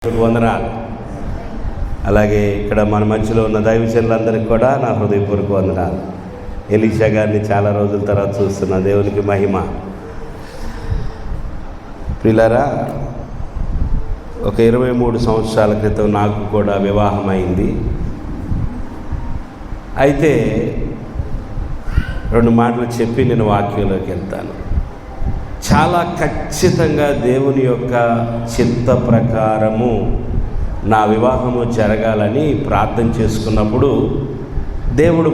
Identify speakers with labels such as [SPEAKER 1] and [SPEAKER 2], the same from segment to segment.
[SPEAKER 1] వందనాలు. అలాగే ఇక్కడ మన మధ్యలో ఉన్న దైవజనులందరికీ కూడా నా హృదయపూర్వక వందనాలు. ఎలీషా గారిని చాలా రోజుల తర్వాత చూస్తున్న దేవునికి మహిమ. ప్రియులారా, ఒక 23 సంవత్సరాల క్రితం నాకు కూడా వివాహం అయింది. అయితే 2 మాటలు చెప్పి నేను వాక్యంలోకి వెళ్తాను. చాలా ఖచ్చితంగా దేవుని యొక్క చిత్త ప్రకారము నా వివాహము జరగాలని ప్రార్థన చేసుకున్నప్పుడు దేవుడు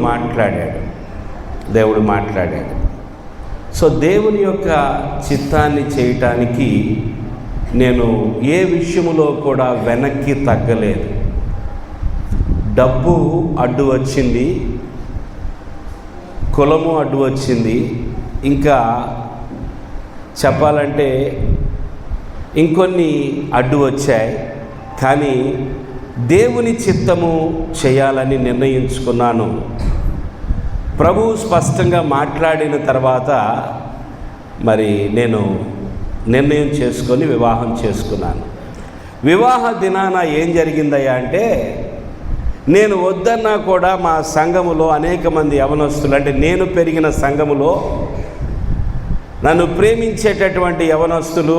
[SPEAKER 1] మాట్లాడాడు. సో దేవుని యొక్క చిత్తాన్ని చేయటానికి నేను ఏ విషయములో కూడా వెనక్కి తగ్గలేదు. డబ్బు అడ్డు వచ్చింది, కులము అడ్డు వచ్చింది, ఇంకా చెప్పాలంటే ఇంకొన్ని అడ్డు వచ్చాయి. కానీ దేవుని చిత్తము చేయాలని నిర్ణయించుకున్నాను. ప్రభువు స్పష్టంగా మాట్లాడిన తర్వాత మరి నేను నిర్ణయం చేసుకొని వివాహం చేసుకున్నాను. వివాహ దినాన ఏం జరిగిందయ్యా అంటే, నేను వద్దన్నా కూడా మా సంఘములో అనేక మంది యవనస్తులు, అంటే నేను పెరిగిన సంఘములో నన్ను ప్రేమించేటటువంటి యవనస్తులు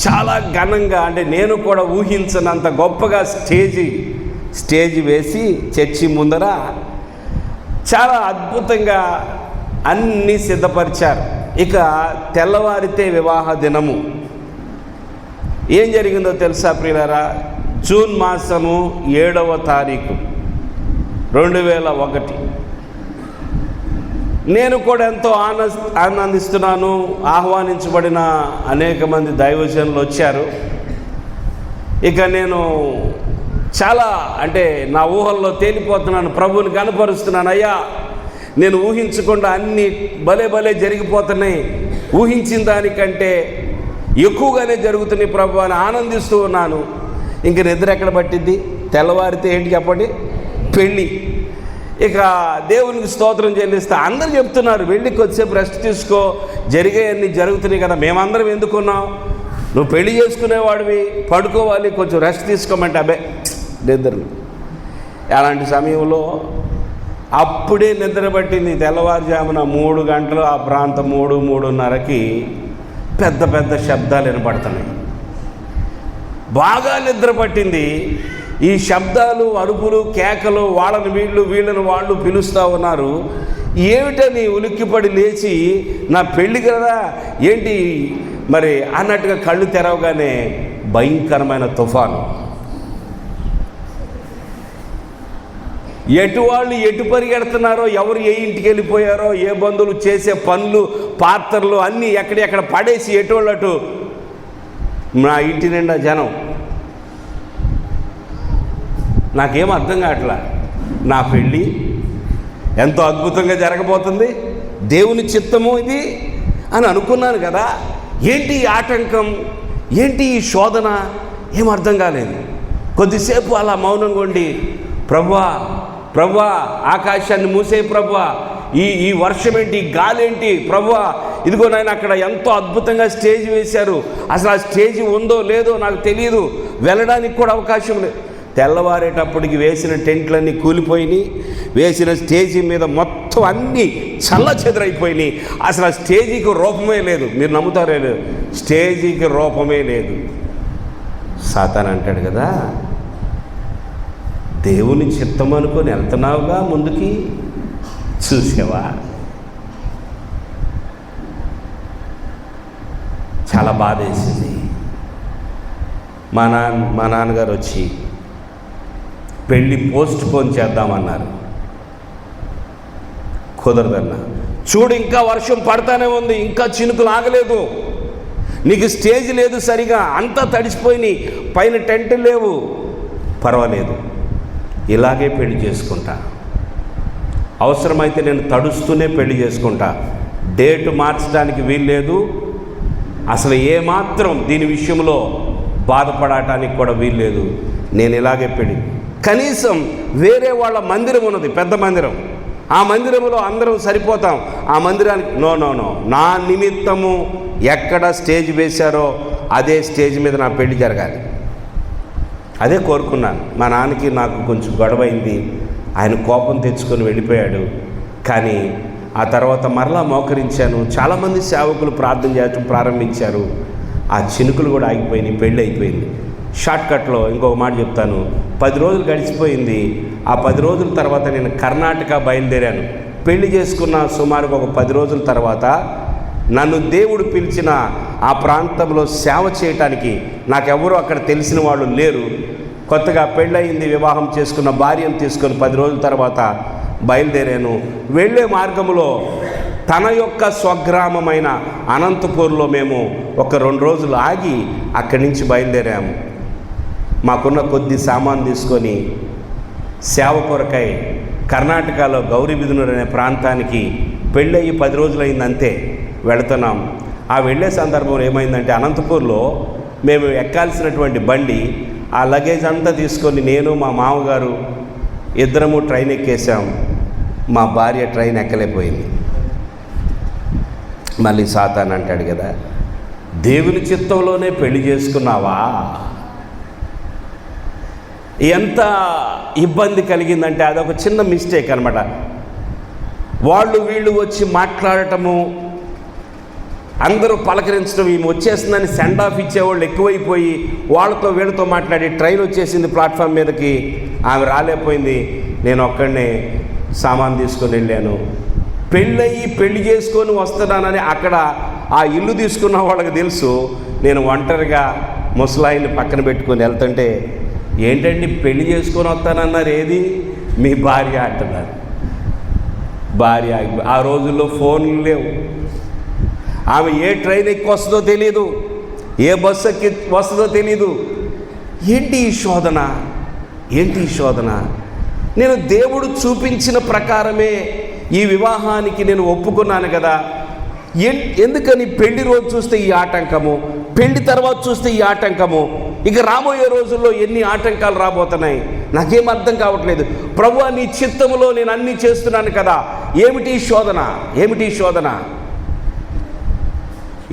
[SPEAKER 1] చాలా ఘనంగా, అంటే నేను కూడా ఊహించనంత గొప్పగా స్టేజ్ వేసి చర్చి ముందర చాలా అద్భుతంగా అన్నీ సిద్ధపరిచారు. ఇక తెల్లవారితే వివాహ దినము. ఏం జరిగిందో తెలుసా ప్రియులారా? జూన్ మాసము 7వ తారీఖు 2001. నేను కూడా ఎంతో ఆనందిస్తున్నాను. ఆహ్వానించబడిన అనేక మంది దైవజనులు వచ్చారు. ఇక నేను చాలా, అంటే నా ఊహల్లో తేలిపోతున్నాను, ప్రభువుని కనపరుస్తున్నాను. అయ్యా, నేను ఊహించకుండా అన్నీ భలే జరిగిపోతున్నాయి, ఊహించిన దానికంటే ఎక్కువగానే జరుగుతున్నాయి ప్రభు అని ఆనందిస్తూ ఉన్నాను. ఇంక నిద్ర ఎక్కడ పట్టిద్ది? తెల్లవారితే ఏంటి చెప్పండి? పెళ్ళి. ఇక దేవునికి స్తోత్రం చెల్లిస్తే అందరూ చెప్తున్నారు, వెళ్ళి కొద్దిసేపు రెస్ట్ తీసుకో, జరిగేవన్నీ జరుగుతున్నాయి కదా, మేమందరం ఎందుకున్నాం, నువ్వు పెళ్లి చేసుకునేవాడివి, పడుకోవాలి, కొంచెం రెస్ట్ తీసుకోమంటే అబ్బే నిద్ర. అలాంటి సమయంలో అప్పుడే నిద్ర పట్టింది. తెల్లవారుజామున 3 గంటలు ఆ ప్రాంతం 3:30కి పెద్ద శబ్దాలు వినపడుతున్నాయి. బాగా నిద్ర పట్టింది. ఈ శబ్దాలు, అరుపులు, కేకలు, వాళ్ళని వీళ్ళని వాళ్ళు పిలుస్తూ ఉన్నారు. ఏమిటని ఉలిక్కిపడి లేచి, నా పెళ్ళి కదా ఏంటి మరి అన్నట్టుగా కళ్ళు తెరవగానే భయంకరమైన తుఫాను. ఎటు వాళ్ళు ఎటు పరిగెడుతున్నారో, ఎవరు ఏ ఇంటికి వెళ్ళిపోయారో, ఏ బంధువులు చేసే పనులు, పాత్రలు అన్నీ ఎక్కడెక్కడ పడేసి ఎటు నా ఇంటి నిండా జనం. నాకేం అర్థం కావట్లా. నా పెళ్ళి ఎంతో అద్భుతంగా జరగబోతుంది, దేవుని చిత్తము ఇది అని అనుకున్నాను కదా, ఏంటి ఈ ఆటంకం, ఏంటి ఈ శోధన, ఏం అర్థం కాలేదు. కొద్దిసేపు అలా మౌనంగా ఉండి, ప్రభువా ఆకాశాన్ని మూసే ప్రభువా, ఈ వర్షం ఏంటి, ఈ గాలి ఏంటి ప్రభువా, ఇదిగో నాయన అక్కడ ఎంతో అద్భుతంగా స్టేజ్ వేశారు, అసలు ఆ స్టేజ్ ఉందో లేదో నాకు తెలియదు, వెళ్ళడానికి కూడా అవకాశం లేదు. తెల్లవారేటప్పటికి వేసిన టెంట్లన్నీ కూలిపోయినాయి, వేసిన స్టేజీ మీద మొత్తం అన్నీ చల్లచెదరైపోయినాయి. అసలు ఆ స్టేజీకి రూపమే లేదు. మీరు నమ్ముతారే లేదు, స్టేజీకి రూపమే లేదు. సాతాను అంటాడు కదా, దేవుని చిత్తం అనుకొని వెళ్తున్నావుగా ముందుకి, చూసావా? చాలా బాధేసింది. మా నాన్నగారు వచ్చి పెళ్ళి పోస్ట్ పోన్ చేద్దామన్నారు. కుదరదన్నా. చూడు, ఇంకా వర్షం పడతానే ఉంది, ఇంకా చినుకులు ఆగలేదు, నీకు స్టేజ్ లేదు సరిగా, అంతా తడిసిపోయినాయి, పైన టెంట్ లేవు, పర్వాలేదు, ఇలాగే పెళ్లి చేసుకుంటా, అవసరమైతే నేను తడుస్తూనే పెళ్లి చేసుకుంటా, డేటు మార్చడానికి వీల్లేదు, అసలు ఏమాత్రం దీని విషయంలో బాధపడటానికి కూడా వీల్లేదు, నేను ఇలాగే పెళ్లి. కనీసం వేరే వాళ్ళ మందిరం ఉన్నది, పెద్ద మందిరం, ఆ మందిరంలో అందరం సరిపోతాం, ఆ మందిరానికి నో నా నిమిత్తము ఎక్కడ స్టేజ్ వేశారో అదే స్టేజ్ మీద నా పెళ్లి జరగాలి. అదే కోరుకున్నాను. మా నాన్నకి నాకు కొంచెం గొడవైంది, ఆయన కోపం తెచ్చుకొని వెళ్ళిపోయాడు. కానీ ఆ తర్వాత మరలా మోకరించాను. చాలామంది సేవకులు ప్రార్థన చేయడం ప్రారంభించారు. ఆ చినుకులు కూడా ఆగిపోయినాయి, పెళ్ళి అయిపోయింది. షార్ట్కట్లో ఇంకొక మాట చెప్తాను. 10 రోజులు గడిచిపోయింది. ఆ 10 రోజుల తర్వాత నేను కర్ణాటక బయలుదేరాను. పెళ్లి చేసుకున్న సుమారుగా ఒక 10 రోజుల తర్వాత నన్ను దేవుడు పిలిచిన ఆ ప్రాంతంలో సేవ చేయటానికి, నాకెవరూ అక్కడ తెలిసిన వాళ్ళు లేరు. కొత్తగా పెళ్ళయింది, వివాహం చేసుకున్న భార్యను తీసుకొని 10 రోజుల తర్వాత బయలుదేరాను. వెళ్ళే మార్గంలో తన యొక్క స్వగ్రామమైన అనంతపూర్లో మేము ఒక 2 రోజులు ఆగి అక్కడి నుంచి బయలుదేరాము. మాకున్న కొద్ది సామాను తీసుకొని సేవ కొరకై కర్ణాటకలో గౌరీబిదనూరు అనే ప్రాంతానికి పెళ్ళయి 10 రోజులైంది అంతే వెళుతున్నాం. ఆ వెళ్ళే సందర్భంలో ఏమైందంటే, అనంతపూర్లో మేము ఎక్కాల్సినటువంటి బండి, ఆ లగేజ్ అంతా తీసుకొని నేను మా మామగారు ఇద్దరము ట్రైన్ ఎక్కేసాం. మా భార్య ట్రైన్ ఎక్కలేకపోయింది. మళ్ళీ సాతాను అంటాడు కదా, దేవుని చిత్తంలోనే పెళ్లి చేసుకున్నావా? ఎంత ఇబ్బంది కలిగిందంటే అదొక చిన్న మిస్టేక్ అనమాట. వాళ్ళు వీళ్ళు వచ్చి మాట్లాడటము, అందరూ పలకరించడం, ఈమె వచ్చేసిందని సెండ్ ఆఫ్ ఇచ్చేవాళ్ళు ఎక్కువైపోయి వాళ్ళతో వీళ్ళతో మాట్లాడి ట్రైన్ వచ్చేసింది ప్లాట్ఫామ్ మీదకి. ఆమె రాలేకపోయింది. నేను ఒక్కడినే సామాన్ తీసుకొని వెళ్ళాను. పెళ్ళి చేసుకొని వస్తున్నానని అక్కడ ఆ ఇల్లు తీసుకున్న వాళ్ళకి తెలుసు. నేను ఒంటరిగా ముసలాయిని పక్కన పెట్టుకొని వెళ్తుంటే, ఏంటండి పెళ్లి చేసుకొని వస్తానన్నారు, ఏది మీ భార్య అంటున్నారు. భార్య ఆ రోజుల్లో ఫోన్లు లేవు. ఆమె ఏ ట్రైన్ ఎక్కి వస్తుందో తెలియదు, ఏ బస్సు ఎక్కి వస్తుందో తెలియదు. ఏంటి ఈ శోధన, ఏంటి ఈ శోధన? నేను దేవుడు చూపించిన ప్రకారమే ఈ వివాహానికి నేను ఒప్పుకున్నాను కదా. ఎందుకని పెళ్లి రోజు చూస్తే ఈ ఆటంకము, పెళ్లి తర్వాత చూస్తే ఈ ఆటంకము, ఇక రాబోయే రోజుల్లో ఎన్ని ఆటంకాలు రాబోతున్నాయి నాకేం అర్థం కావట్లేదు. ప్రభువా, నీ చిత్తములో నేను అన్నీ చేస్తున్నాను కదా, ఏమిటి శోధన, ఏమిటి శోధన?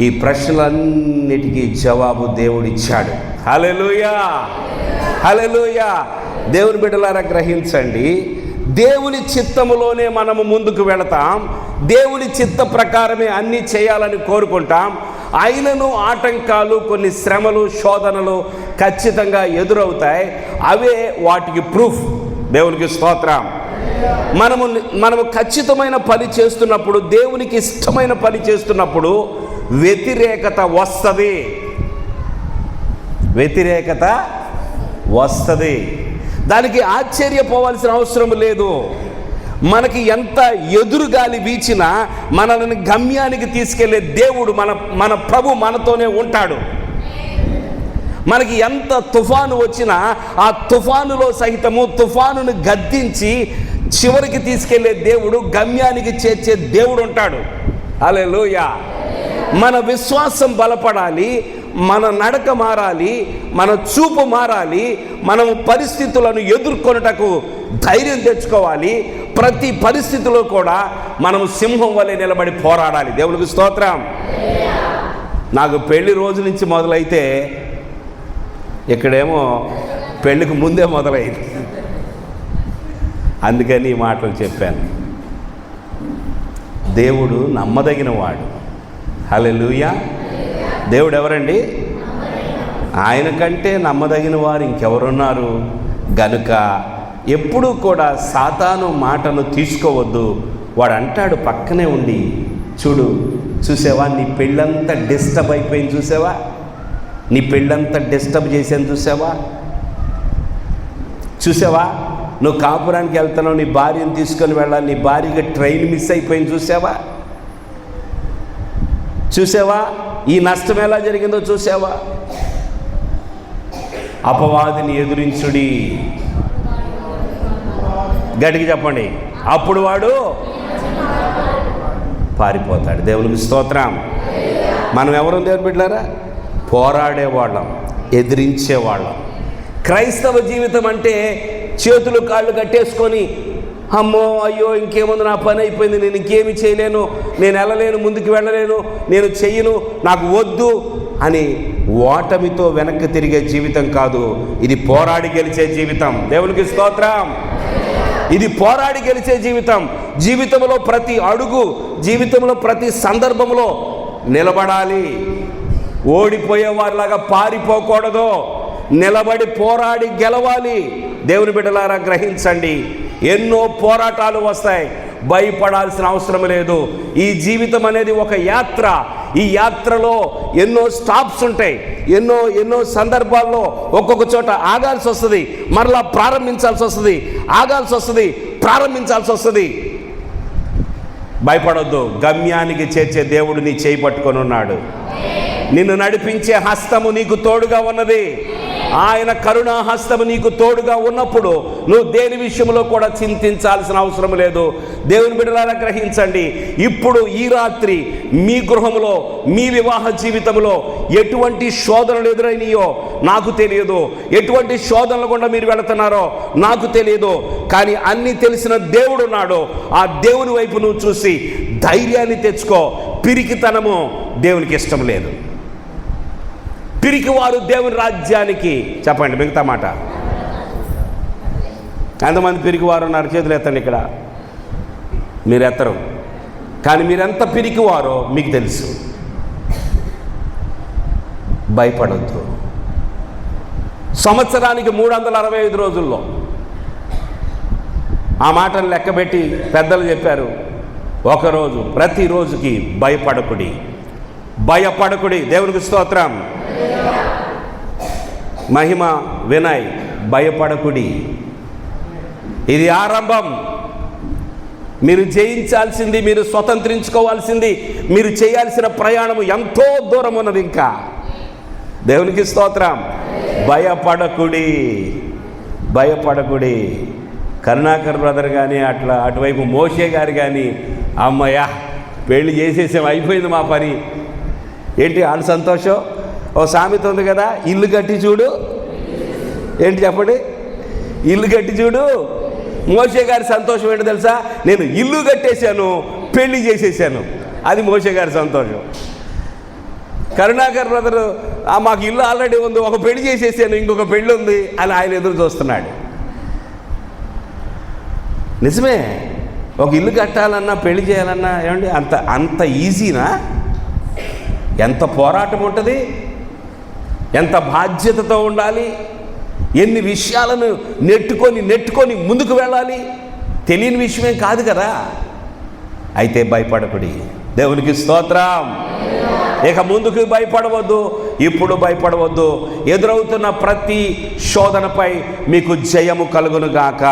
[SPEAKER 1] ఈ ప్రశ్నలన్నిటికీ జవాబు దేవుడిచ్చాడు. హల్లెలూయా, హల్లెలూయా. దేవుని బిడ్డలారా గ్రహించండి, దేవుని చిత్తములోనే మనము ముందుకు వెళతాం. దేవుని చిత్త ప్రకారమే అన్నీ చేయాలని కోరుకుంటాం. అయినను ఆటంకాలు, కొన్ని శ్రమలు, శోధనలు ఖచ్చితంగా ఎదురవుతాయి. అవే వాటికి ప్రూఫ్. దేవునికి స్తోత్రం. మనము ఖచ్చితమైన పని చేస్తున్నప్పుడు, దేవునికి ఇష్టమైన పని చేస్తున్నప్పుడు వ్యతిరేకత వస్తుంది, వ్యతిరేకత వస్తుంది. దానికి ఆశ్చర్యపోవాల్సిన అవసరం లేదు. మనకి ఎంత ఎదురుగాలి వీచినా మనల్ని గమ్యానికి తీసుకెళ్లే దేవుడు మన ప్రభు మనతోనే ఉంటాడు. మనకి ఎంత తుఫాను వచ్చినా ఆ తుఫానులో సహితము తుఫానును గద్దించి చివరికి తీసుకెళ్లే దేవుడు, గమ్యానికి చేర్చే దేవుడు ఉంటాడు. హల్లెలూయా. మన విశ్వాసం బలపడాలి, మన నడక మారాలి, మన చూపు మారాలి, మనము పరిస్థితులను ఎదుర్కొనుటకు ధైర్యం తెచ్చుకోవాలి. ప్రతి పరిస్థితిలో కూడా మనము సింహం వలె నిలబడి పోరాడాలి. దేవునికి స్తోత్రం. నాకు పెళ్లి రోజు నుంచి మొదలైతే, ఇక్కడేమో పెళ్లికి ముందే మొదలైంది. అందుకని ఈ మాటలు చెప్పాను. దేవుడు నమ్మదగిన వాడు. హల్లెలూయా. దేవుడు ఎవరండి? ఆయన కంటే నమ్మదగిన వారు ఇంకెవరున్నారు? గనుక ఎప్పుడూ కూడా సాతాను మాటను తీసుకోవద్దు. వాడు అంటాడు పక్కనే ఉండి, చూసావా నీ పెళ్ళంతా డిస్టర్బ్ అయిపోయింది, చూసావా నీ పెళ్ళంతా డిస్టర్బ్ చేసాను, చూసావా నువ్వు కాపురానికి వెళ్తున్నావు, నీ భార్యను తీసుకొని వెళ్ళాలి, నీ భార్యకి ట్రైన్ మిస్ అయిపోయింది, చూసావా ఈ నష్టం ఎలా జరిగిందో చూసావా? అపవాదిని ఎదురించుడి. గట్టిగా చెప్పండి. అప్పుడు వాడు పారిపోతాడు. దేవునికి స్తోత్రం. మనం ఎవరు దేవుని బిడ్డలారా? పోరాడేవాళ్ళం, ఎదిరించేవాళ్ళం. క్రైస్తవ జీవితం అంటే చేతులు కాళ్ళు కట్టేసుకొని, అమ్మో అయ్యో ఇంకేముంది, నా పని అయిపోయింది, నేను ఇంకేమి చేయలేను, నేను వెళ్ళలేను, ముందుకు వెళ్ళలేను, నేను చెయ్యను, నాకు వద్దు, అని ఓటమితో వెనక్కి తిరిగే జీవితం కాదు, ఇది పోరాడి గెలిచే జీవితం. దేవునికి స్తోత్రం. ఇది పోరాడి గెలిచే జీవితం. జీవితంలో ప్రతి అడుగు, జీవితంలో ప్రతి సందర్భంలో నిలబడాలి. ఓడిపోయేవారిలాగా పారిపోకూడదు, నిలబడి పోరాడి గెలవాలి. దేవుని బిడ్డలారా గ్రహించండి, ఎన్నో పోరాటాలు వస్తాయి, భయపడాల్సిన అవసరం లేదు. ఈ జీవితం అనేది ఒక యాత్ర. ఈ యాత్రలో ఎన్నో స్టాప్స్ ఉంటాయి, ఎన్నో సందర్భాల్లో ఒక్కొక్క చోట ఆగాల్సి వస్తుంది, మరలా ప్రారంభించాల్సి వస్తుంది, ఆగాల్సి వస్తుంది, ప్రారంభించాల్సి వస్తుంది. భయపడొద్దు, గమ్యానికి చేర్చే దేవుడు నీ చేయి పట్టుకొని ఉన్నాడు. నిన్ను నడిపించే హస్తము నీకు తోడుగా ఉన్నది. ఆయన కరుణా హస్తము నీకు తోడుగా ఉన్నప్పుడు నువ్వు దేని విషయంలో కూడా చింతించాల్సిన అవసరం లేదు. దేవుని బిడ్డలారా గ్రహించండి, ఇప్పుడు ఈ రాత్రి మీ గృహంలో, మీ వివాహ జీవితంలో ఎటువంటి శోధనలు ఎదురైనాయో నాకు తెలియదు, ఎటువంటి శోధనలు గుండా మీరు వెళుతున్నారో నాకు తెలియదు. కానీ అన్నీ తెలిసిన దేవుడు ఉన్నాడు. ఆ దేవుని వైపు నువ్వు చూసి ధైర్యాన్ని తెచ్చుకో. పిరికితనము దేవునికి ఇష్టం లేదు. పిరికివారు దేవుని రాజ్యానికి, చెప్పండి మిగతా మాట. ఎంతమంది పిరికివారు ఉన్నారు? చేతులు ఎత్తండి. ఇక్కడ మీరు ఎత్తరు, కానీ మీరెంత పిరికివారో మీకు తెలుసు. భయపడొద్దు. సంవత్సరానికి 365 రోజుల్లో ఆ మాటను లెక్కబెట్టి పెద్దలు చెప్పారు, ఒకరోజు ప్రతిరోజుకి భయపడకుడి, భయపడకుడి. దేవునికి స్తోత్రం. మహిమ వినయ్, భయపడకుడి. ఇది ఆరంభం. మీరు జయించాల్సింది, మీరు స్వతంత్రించుకోవాల్సింది, మీరు చేయాల్సిన ప్రయాణం ఎంతో దూరం ఉన్నది ఇంకా. దేవునికి స్తోత్రం. భయపడకుడి, భయపడకుడి. కరుణాకర్ బ్రదర్ కానీ అటువైపు మోషే గారు కానీ, అమ్మయ్యా పెళ్లి చేసేసాం, అయిపోయింది మా పని. ఏంటి వాళ్ళ సంతోషం? ఓ సామెత ఉంది కదా, ఇల్లు కట్టి చూడు. ఏంటి చెప్పండి? ఇల్లు కట్టి చూడు. మోషే గారి సంతోషం ఏంటో తెలుసా? నేను ఇల్లు కట్టేశాను, పెళ్లి చేసేసాను. అది మోషే గారి సంతోషం. కరుణాకర్ బ్రదరు, మాకు ఇల్లు ఆల్రెడీ ఉంది, ఒక పెళ్లి చేసేసాను, ఇంకొక పెళ్ళి ఉంది అని ఆయన ఎదురు చూస్తున్నాడు. నిజమే, ఒక ఇల్లు కట్టాలన్నా పెళ్లి చేయాలన్నా ఏమండి అంత ఈజీనా? ఎంత పోరాటం ఉంటుంది, ఎంత బాధ్యతతో ఉండాలి, ఎన్ని విషయాలను నెట్టుకొని ముందుకు వెళ్ళాలి. తెలియని విషయమేం కాదు కదా. అయితే భయపడకుడి. దేవునికి స్తోత్రం. ఇక ముందుకు భయపడవద్దు, ఇప్పుడు భయపడవద్దు. ఎదురవుతున్న ప్రతి శోధనపై మీకు జయము కలుగునుగాక,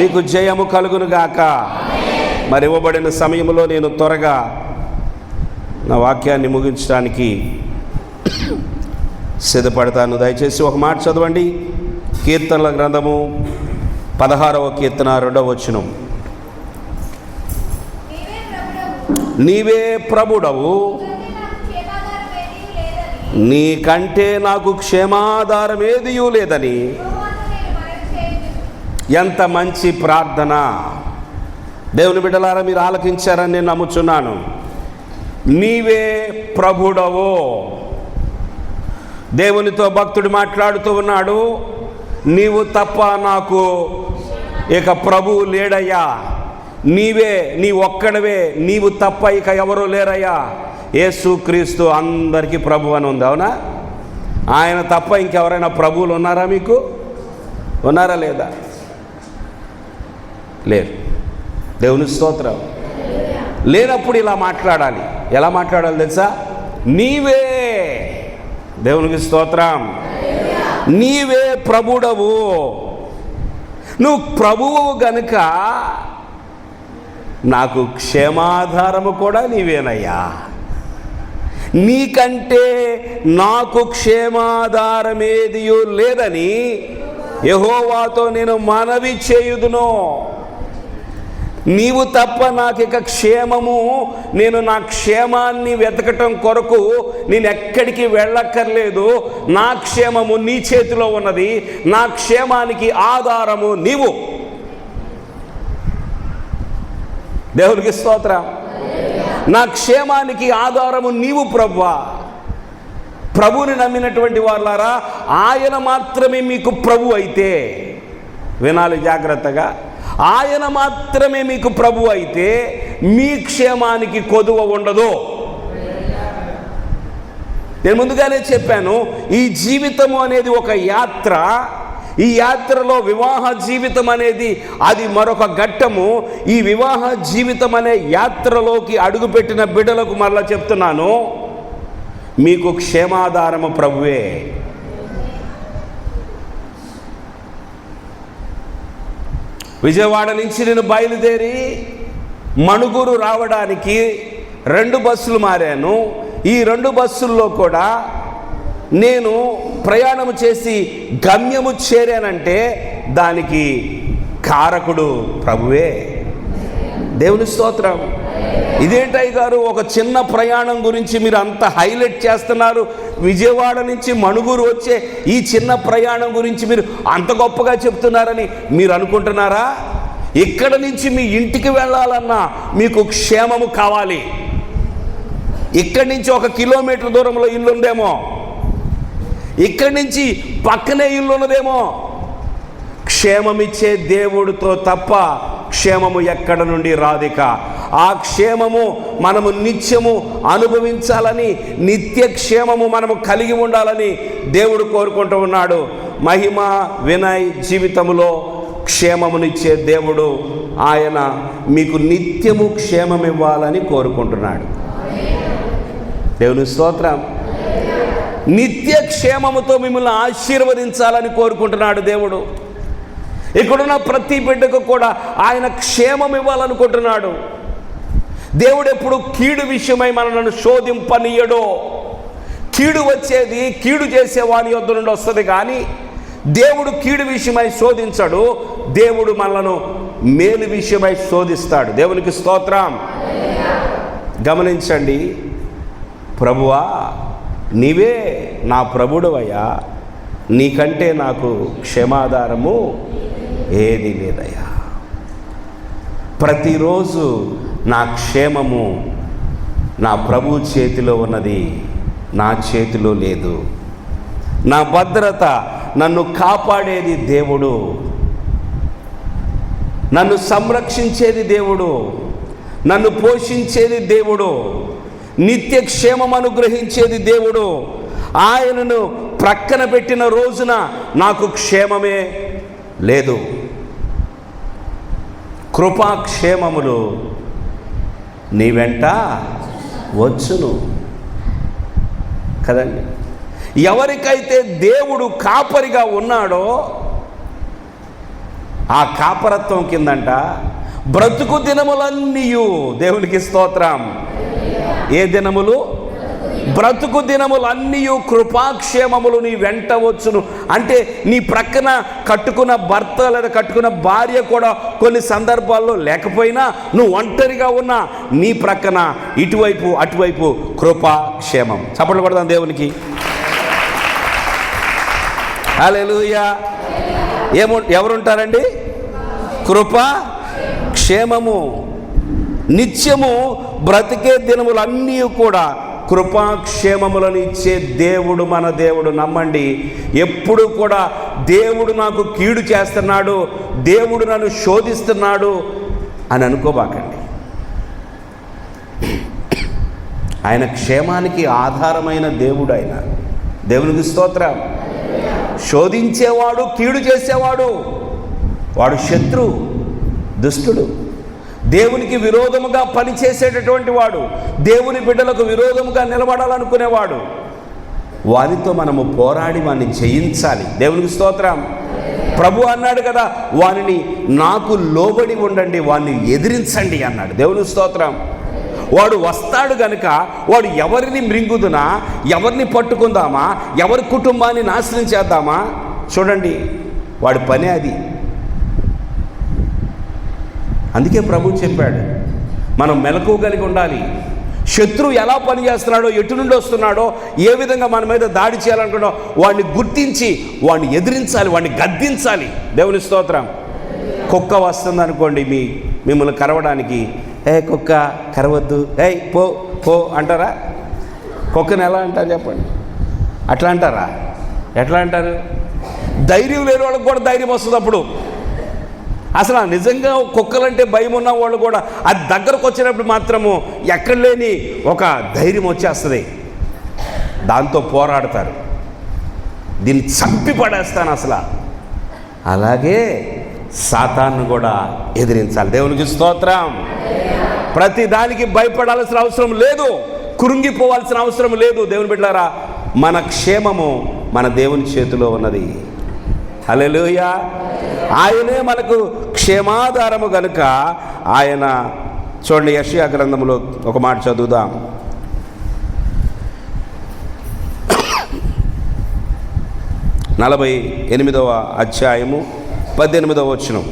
[SPEAKER 1] మీకు జయము కలుగునుగాక. మరి ఇవ్వబడిన సమయంలో నేను త్వరగా నా వాక్యాన్ని ముగించడానికి సిద్ధపడతాను. దయచేసి ఒక మాట చదవండి. కీర్తనల గ్రంథము 16వ కీర్తన 2వ వచనం. నీవే ప్రభుడవు, నీకంటే నాకు క్షేమాధారం ఏదియూ లేదని. ఎంత మంచి ప్రార్థన! దేవుని బిడ్డలారా, మీరు ఆలకించారని నేను నమ్ముచున్నాను. నీవే ప్రభుడవు. దేవునితో భక్తుడు మాట్లాడుతూ ఉన్నాడు, నీవు తప్ప నాకు ఇక ప్రభువు లేడయ్యా. నీ ఒక్కడవే, నీవు తప్ప ఇక ఎవరూ లేరయ్యా. యేసుక్రీస్తు అందరికీ ప్రభు అని ఉంది, అవునా? ఆయన తప్ప ఇంకెవరైనా ప్రభువులు ఉన్నారా? మీకు ఉన్నారా లేదా? లేరు. దేవుని స్తోత్రం. లేనప్పుడు ఇలా మాట్లాడాలి. ఎలా మాట్లాడాలి తెలుసా? నీవే. దేవునికి స్తోత్రం. నీవే ప్రభుడవు. నువ్వు ప్రభువు గనుక నాకు క్షేమాధారము కూడా నీవేనయ్యా. నీకంటే నాకు క్షేమాధారమేదియూ లేదని యెహోవాతో నేను మనవి చేయుదును. నీవు తప్ప నాకు ఇక క్షేమము, నేను నా క్షేమాన్ని వెతకటం కొరకు నేను ఎక్కడికి వెళ్ళక్కర్లేదు. నా క్షేమము నీ చేతిలో ఉన్నది. నా క్షేమానికి ఆధారము నీవు. దేవునికి స్తోత్రం. నా క్షేమానికి ఆధారము నీవు ప్రభువా. ప్రభువుని నమ్మినటువంటి వాళ్ళారా, ఆయన మాత్రమే మీకు ప్రభు అయితే, వినాలి జాగ్రత్తగా, ఆయన మాత్రమే మీకు ప్రభు అయితే మీ క్షేమానికి కొదువ ఉండదు. నేను ముందుగానే చెప్పాను, ఈ జీవితము అనేది ఒక యాత్ర. ఈ యాత్రలో వివాహ జీవితం అనేది అది మరొక ఘట్టము. ఈ వివాహ జీవితం అనే యాత్రలోకి అడుగుపెట్టిన బిడ్డలకు మరలా చెప్తున్నాను, మీకు క్షేమాధారము ప్రభువే. విజయవాడ నుంచి నేను బయలుదేరి మణుగూరు రావడానికి 2 బస్సులు మారాను. ఈ 2 బస్సుల్లో కూడా నేను ప్రయాణం చేసి గమ్యము చేరానంటే దానికి కారకుడు ప్రభువే. దేవుని స్తోత్రం. ఇదేంటయ్య గారు, ఒక చిన్న ప్రయాణం గురించి మీరు అంత హైలైట్ చేస్తున్నారు, విజయవాడ నుంచి మణుగూరు వచ్చే ఈ చిన్న ప్రయాణం గురించి మీరు అంత గొప్పగా చెప్తున్నారని మీరు అనుకుంటున్నారా? ఇక్కడ నుంచి మీ ఇంటికి వెళ్ళాలన్నా మీకు క్షేమము కావాలి. ఇక్కడి నుంచి 1 కిలోమీటర్ దూరంలో ఇల్లు ఉందేమో, ఇక్కడి నుంచి పక్కనే ఇల్లు ఉన్నదేమో. క్షేమమిచ్చే దేవుడితో తప్ప క్షేమము ఎక్కడ నుండి రాదిక. ఆ క్షేమము మనము నిత్యము అనుభవించాలని, నిత్య క్షేమము మనము కలిగి ఉండాలని దేవుడు కోరుకుంటూ ఉన్నాడు. మహిమ వినయ్ జీవితములో క్షేమమునిచ్చే దేవుడు, ఆయన మీకు నిత్యము క్షేమం ఇవ్వాలని కోరుకుంటున్నాడు. దేవుని స్తోత్రం. నిత్య క్షేమముతో మిమ్మల్ని ఆశీర్వదించాలని కోరుకుంటున్నాడు దేవుడు. ఇక్కడున్న ప్రతి బిడ్డకు కూడా ఆయన క్షేమం ఇవ్వాలనుకుంటున్నాడు. దేవుడు ఎప్పుడు కీడు విషయమై మనల్ని శోధింపనీయడో. కీడు వచ్చేది కీడు చేసే వాని యొద్ద నుండి వస్తుంది, కానీ దేవుడు కీడు విషయమై శోధించడు. దేవుడు మనలను మేలు విషయమై శోధిస్తాడు. దేవునికి స్తోత్రం. గమనించండి, ప్రభువా నీవే నా ప్రభుడవయ్యా, నీకంటే నాకు క్షేమాధారము ఏది లేదయ్యా. ప్రతిరోజు నా క్షేమము నా ప్రభు చేతిలో ఉన్నది, నా చేతిలో లేదు. నా భద్రత, నన్ను కాపాడేది దేవుడు, నన్ను సంరక్షించేది దేవుడు, నన్ను పోషించేది దేవుడు, నిత్య క్షేమం అనుగ్రహించేది దేవుడు. ఆయనను ప్రక్కన పెట్టిన రోజున నాకు క్షేమమే లేదు. కృపాక్షేమములు నీ వెంట వచ్చును కదండి. ఎవరికైతే దేవుడు కాపరిగా ఉన్నాడో ఆ కాపరత్వం కిందంట బ్రతుకు దినములన్నీయు, దేవునికి స్తోత్రం, ఏ దినములు? బ్రతుకు దినములన్నీయు కృపాక్షేమములు నీ వెంట వచ్చును. అంటే నీ ప్రక్కన కట్టుకున్న భర్త లేదా కట్టుకున్న భార్య కూడా కొన్ని సందర్భాల్లో లేకపోయినా, నువ్వు ఒంటరిగా ఉన్నా నీ ప్రక్కన ఇటువైపు అటువైపు కృపాక్షేమం. చప్పట్లు కొడదాం దేవునికి. హల్లెలూయా. ఎవరుంటారండి? కృపా క్షేమము. నిత్యము బ్రతికే దినములన్నీ కూడా కృపాక్షేమములను ఇచ్చే దేవుడు మన దేవుడు. నమ్మండి. ఎప్పుడు కూడా దేవుడు నాకు కీడు చేస్తున్నాడు, దేవుడు నన్ను శోధిస్తున్నాడు అని అనుకోబాకండి. ఆయన క్షేమానికి ఆధారమైన దేవుడు ఆయన. దేవునికి స్తోత్రం. శోధించేవాడు, కీడు చేసేవాడు, వాడు శత్రు, దుష్టుడు, దేవునికి విరోధముగా పనిచేసేటటువంటి వాడు, దేవుని బిడ్డలకు విరోధముగా నిలబడాలనుకునేవాడు. వారితో మనము పోరాడి వారిని జయించాలి. దేవునికి స్తోత్రం. ప్రభు అన్నాడు కదా, వారిని నాకు లోబడి ఉండండి, వారిని ఎదిరించండి అన్నాడు. దేవునికి స్తోత్రం. వాడు వస్తాడు గనుక వాడు ఎవరిని మృంగుదునా, ఎవరిని పట్టుకుందామా, ఎవరి కుటుంబాన్ని నాశనం చేద్దామా, చూడండి వాడి పనే అది. అందుకే ప్రభు చెప్పాడు, మనం మెలకువ కలిగి ఉండాలి. శత్రువు ఎలా పనిచేస్తున్నాడో, ఎటు నుండి వస్తున్నాడో, ఏ విధంగా మన మీద దాడి చేయాలనుకున్నాడో వాడిని గుర్తించి వాడిని ఎదిరించాలి, వాడిని గద్దించాలి. దేవుని స్తోత్రం. కుక్క వస్తుంది అనుకోండి మిమ్మల్ని కరవడానికి, కుక్క కరవద్దు, పో పో అంటారా? కుక్కని ఎలా అంటారు చెప్పండి? అట్లా అంటారా? ఎట్లా అంటారు? ధైర్యం లేని వాళ్ళకి కూడా ధైర్యం వస్తుంది అప్పుడు. అసలు నిజంగా కుక్కలంటే భయం ఉన్న వాళ్ళు కూడా అది దగ్గరకు వచ్చినప్పుడు మాత్రము ఎక్కడ లేని ఒక ధైర్యం వచ్చేస్తుంది. దాంతో పోరాడతారు, దీన్ని చంపి పడేస్తాను అసలు. అలాగే సాతాను కూడా ఎదిరించాలి. దేవునికి స్తోత్రం. ప్రతి దానికి భయపడాల్సిన అవసరం లేదు, కృంగిపోవాల్సిన అవసరం లేదు. దేవుని బిడ్డలారా, మన క్షేమము మన దేవుని చేతిలో ఉన్నది. హల్లెలూయా. ఆయనే మనకు క్షేమాధారము గనుక ఆయన చూడండి, యెషయా గ్రంథంలో ఒక మాట చదువుదాం. 48వ అధ్యాయము 18వ వచనం.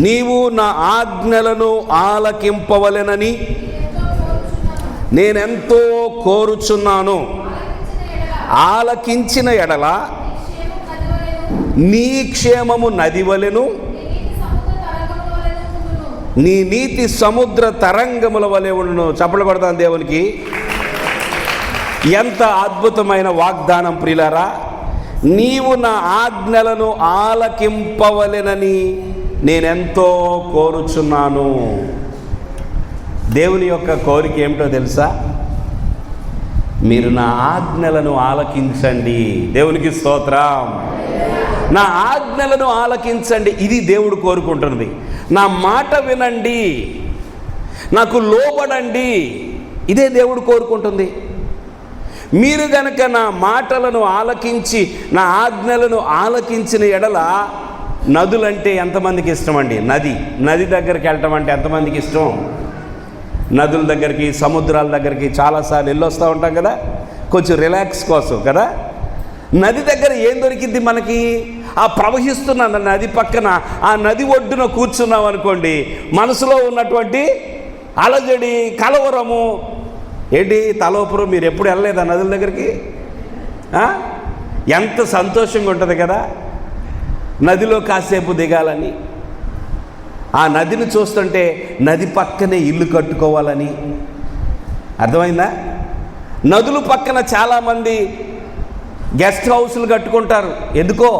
[SPEAKER 1] నీవు నా ఆజ్ఞలను ఆలకింపవలెనని నేనెంతో కోరుచున్నాను. ఆలకించిన ఎడల నీ క్షేమము నదివలెను, నీ నీతి సముద్ర తరంగముల వలె ఉండును. చప్పట్లు కొడతాను దేవునికి. ఎంత అద్భుతమైన వాగ్దానం ప్రియులారా. నీవు నా ఆజ్ఞలను ఆలకింపవలెనని నేనెంతో కోరుచున్నాను. దేవుని యొక్క కోరిక ఏమిటో తెలుసా? మీరు నా ఆజ్ఞలను ఆలకించండి. దేవునికి స్తోత్రం. నా ఆజ్ఞలను ఆలకించండి, ఇది దేవుడు కోరుకుంటున్నది. నా మాట వినండి, నాకు లోబడండి, ఇదే దేవుడు కోరుకుంటుంది. మీరు గనక నా మాటలను ఆలకించి నా ఆజ్ఞలను ఆలకించిన ఎడల, నదులంటే ఎంతమందికి ఇష్టం అండి? నది దగ్గరికి వెళ్ళటం అంటే ఎంతమందికి ఇష్టం? నదుల దగ్గరికి, సముద్రాల దగ్గరికి చాలాసార్లు వెళ్ళొస్తూ ఉంటాం కదా, కొంచెం రిలాక్స్ కోసం కదా. నది దగ్గర ఏం దొరికింది మనకి? ఆ ప్రవహిస్తున్న నది పక్కన, ఆ నది ఒడ్డున కూర్చున్నాం అనుకోండి, మనసులో ఉన్నటువంటి అలజడి, కలవరము ఏంటి తలోపురం. మీరు ఎప్పుడు వెళ్ళలేదా నదుల దగ్గరికి? ఎంత సంతోషంగా ఉంటుంది కదా నదిలో కాసేపు దిగాలని. ఆ నదిని చూస్తుంటే నది పక్కనే ఇల్లు కట్టుకోవాలని. అర్థమైందా? నదుల పక్కన చాలామంది గెస్ట్ హౌస్లు కట్టుకుంటారు. ఎందుకో?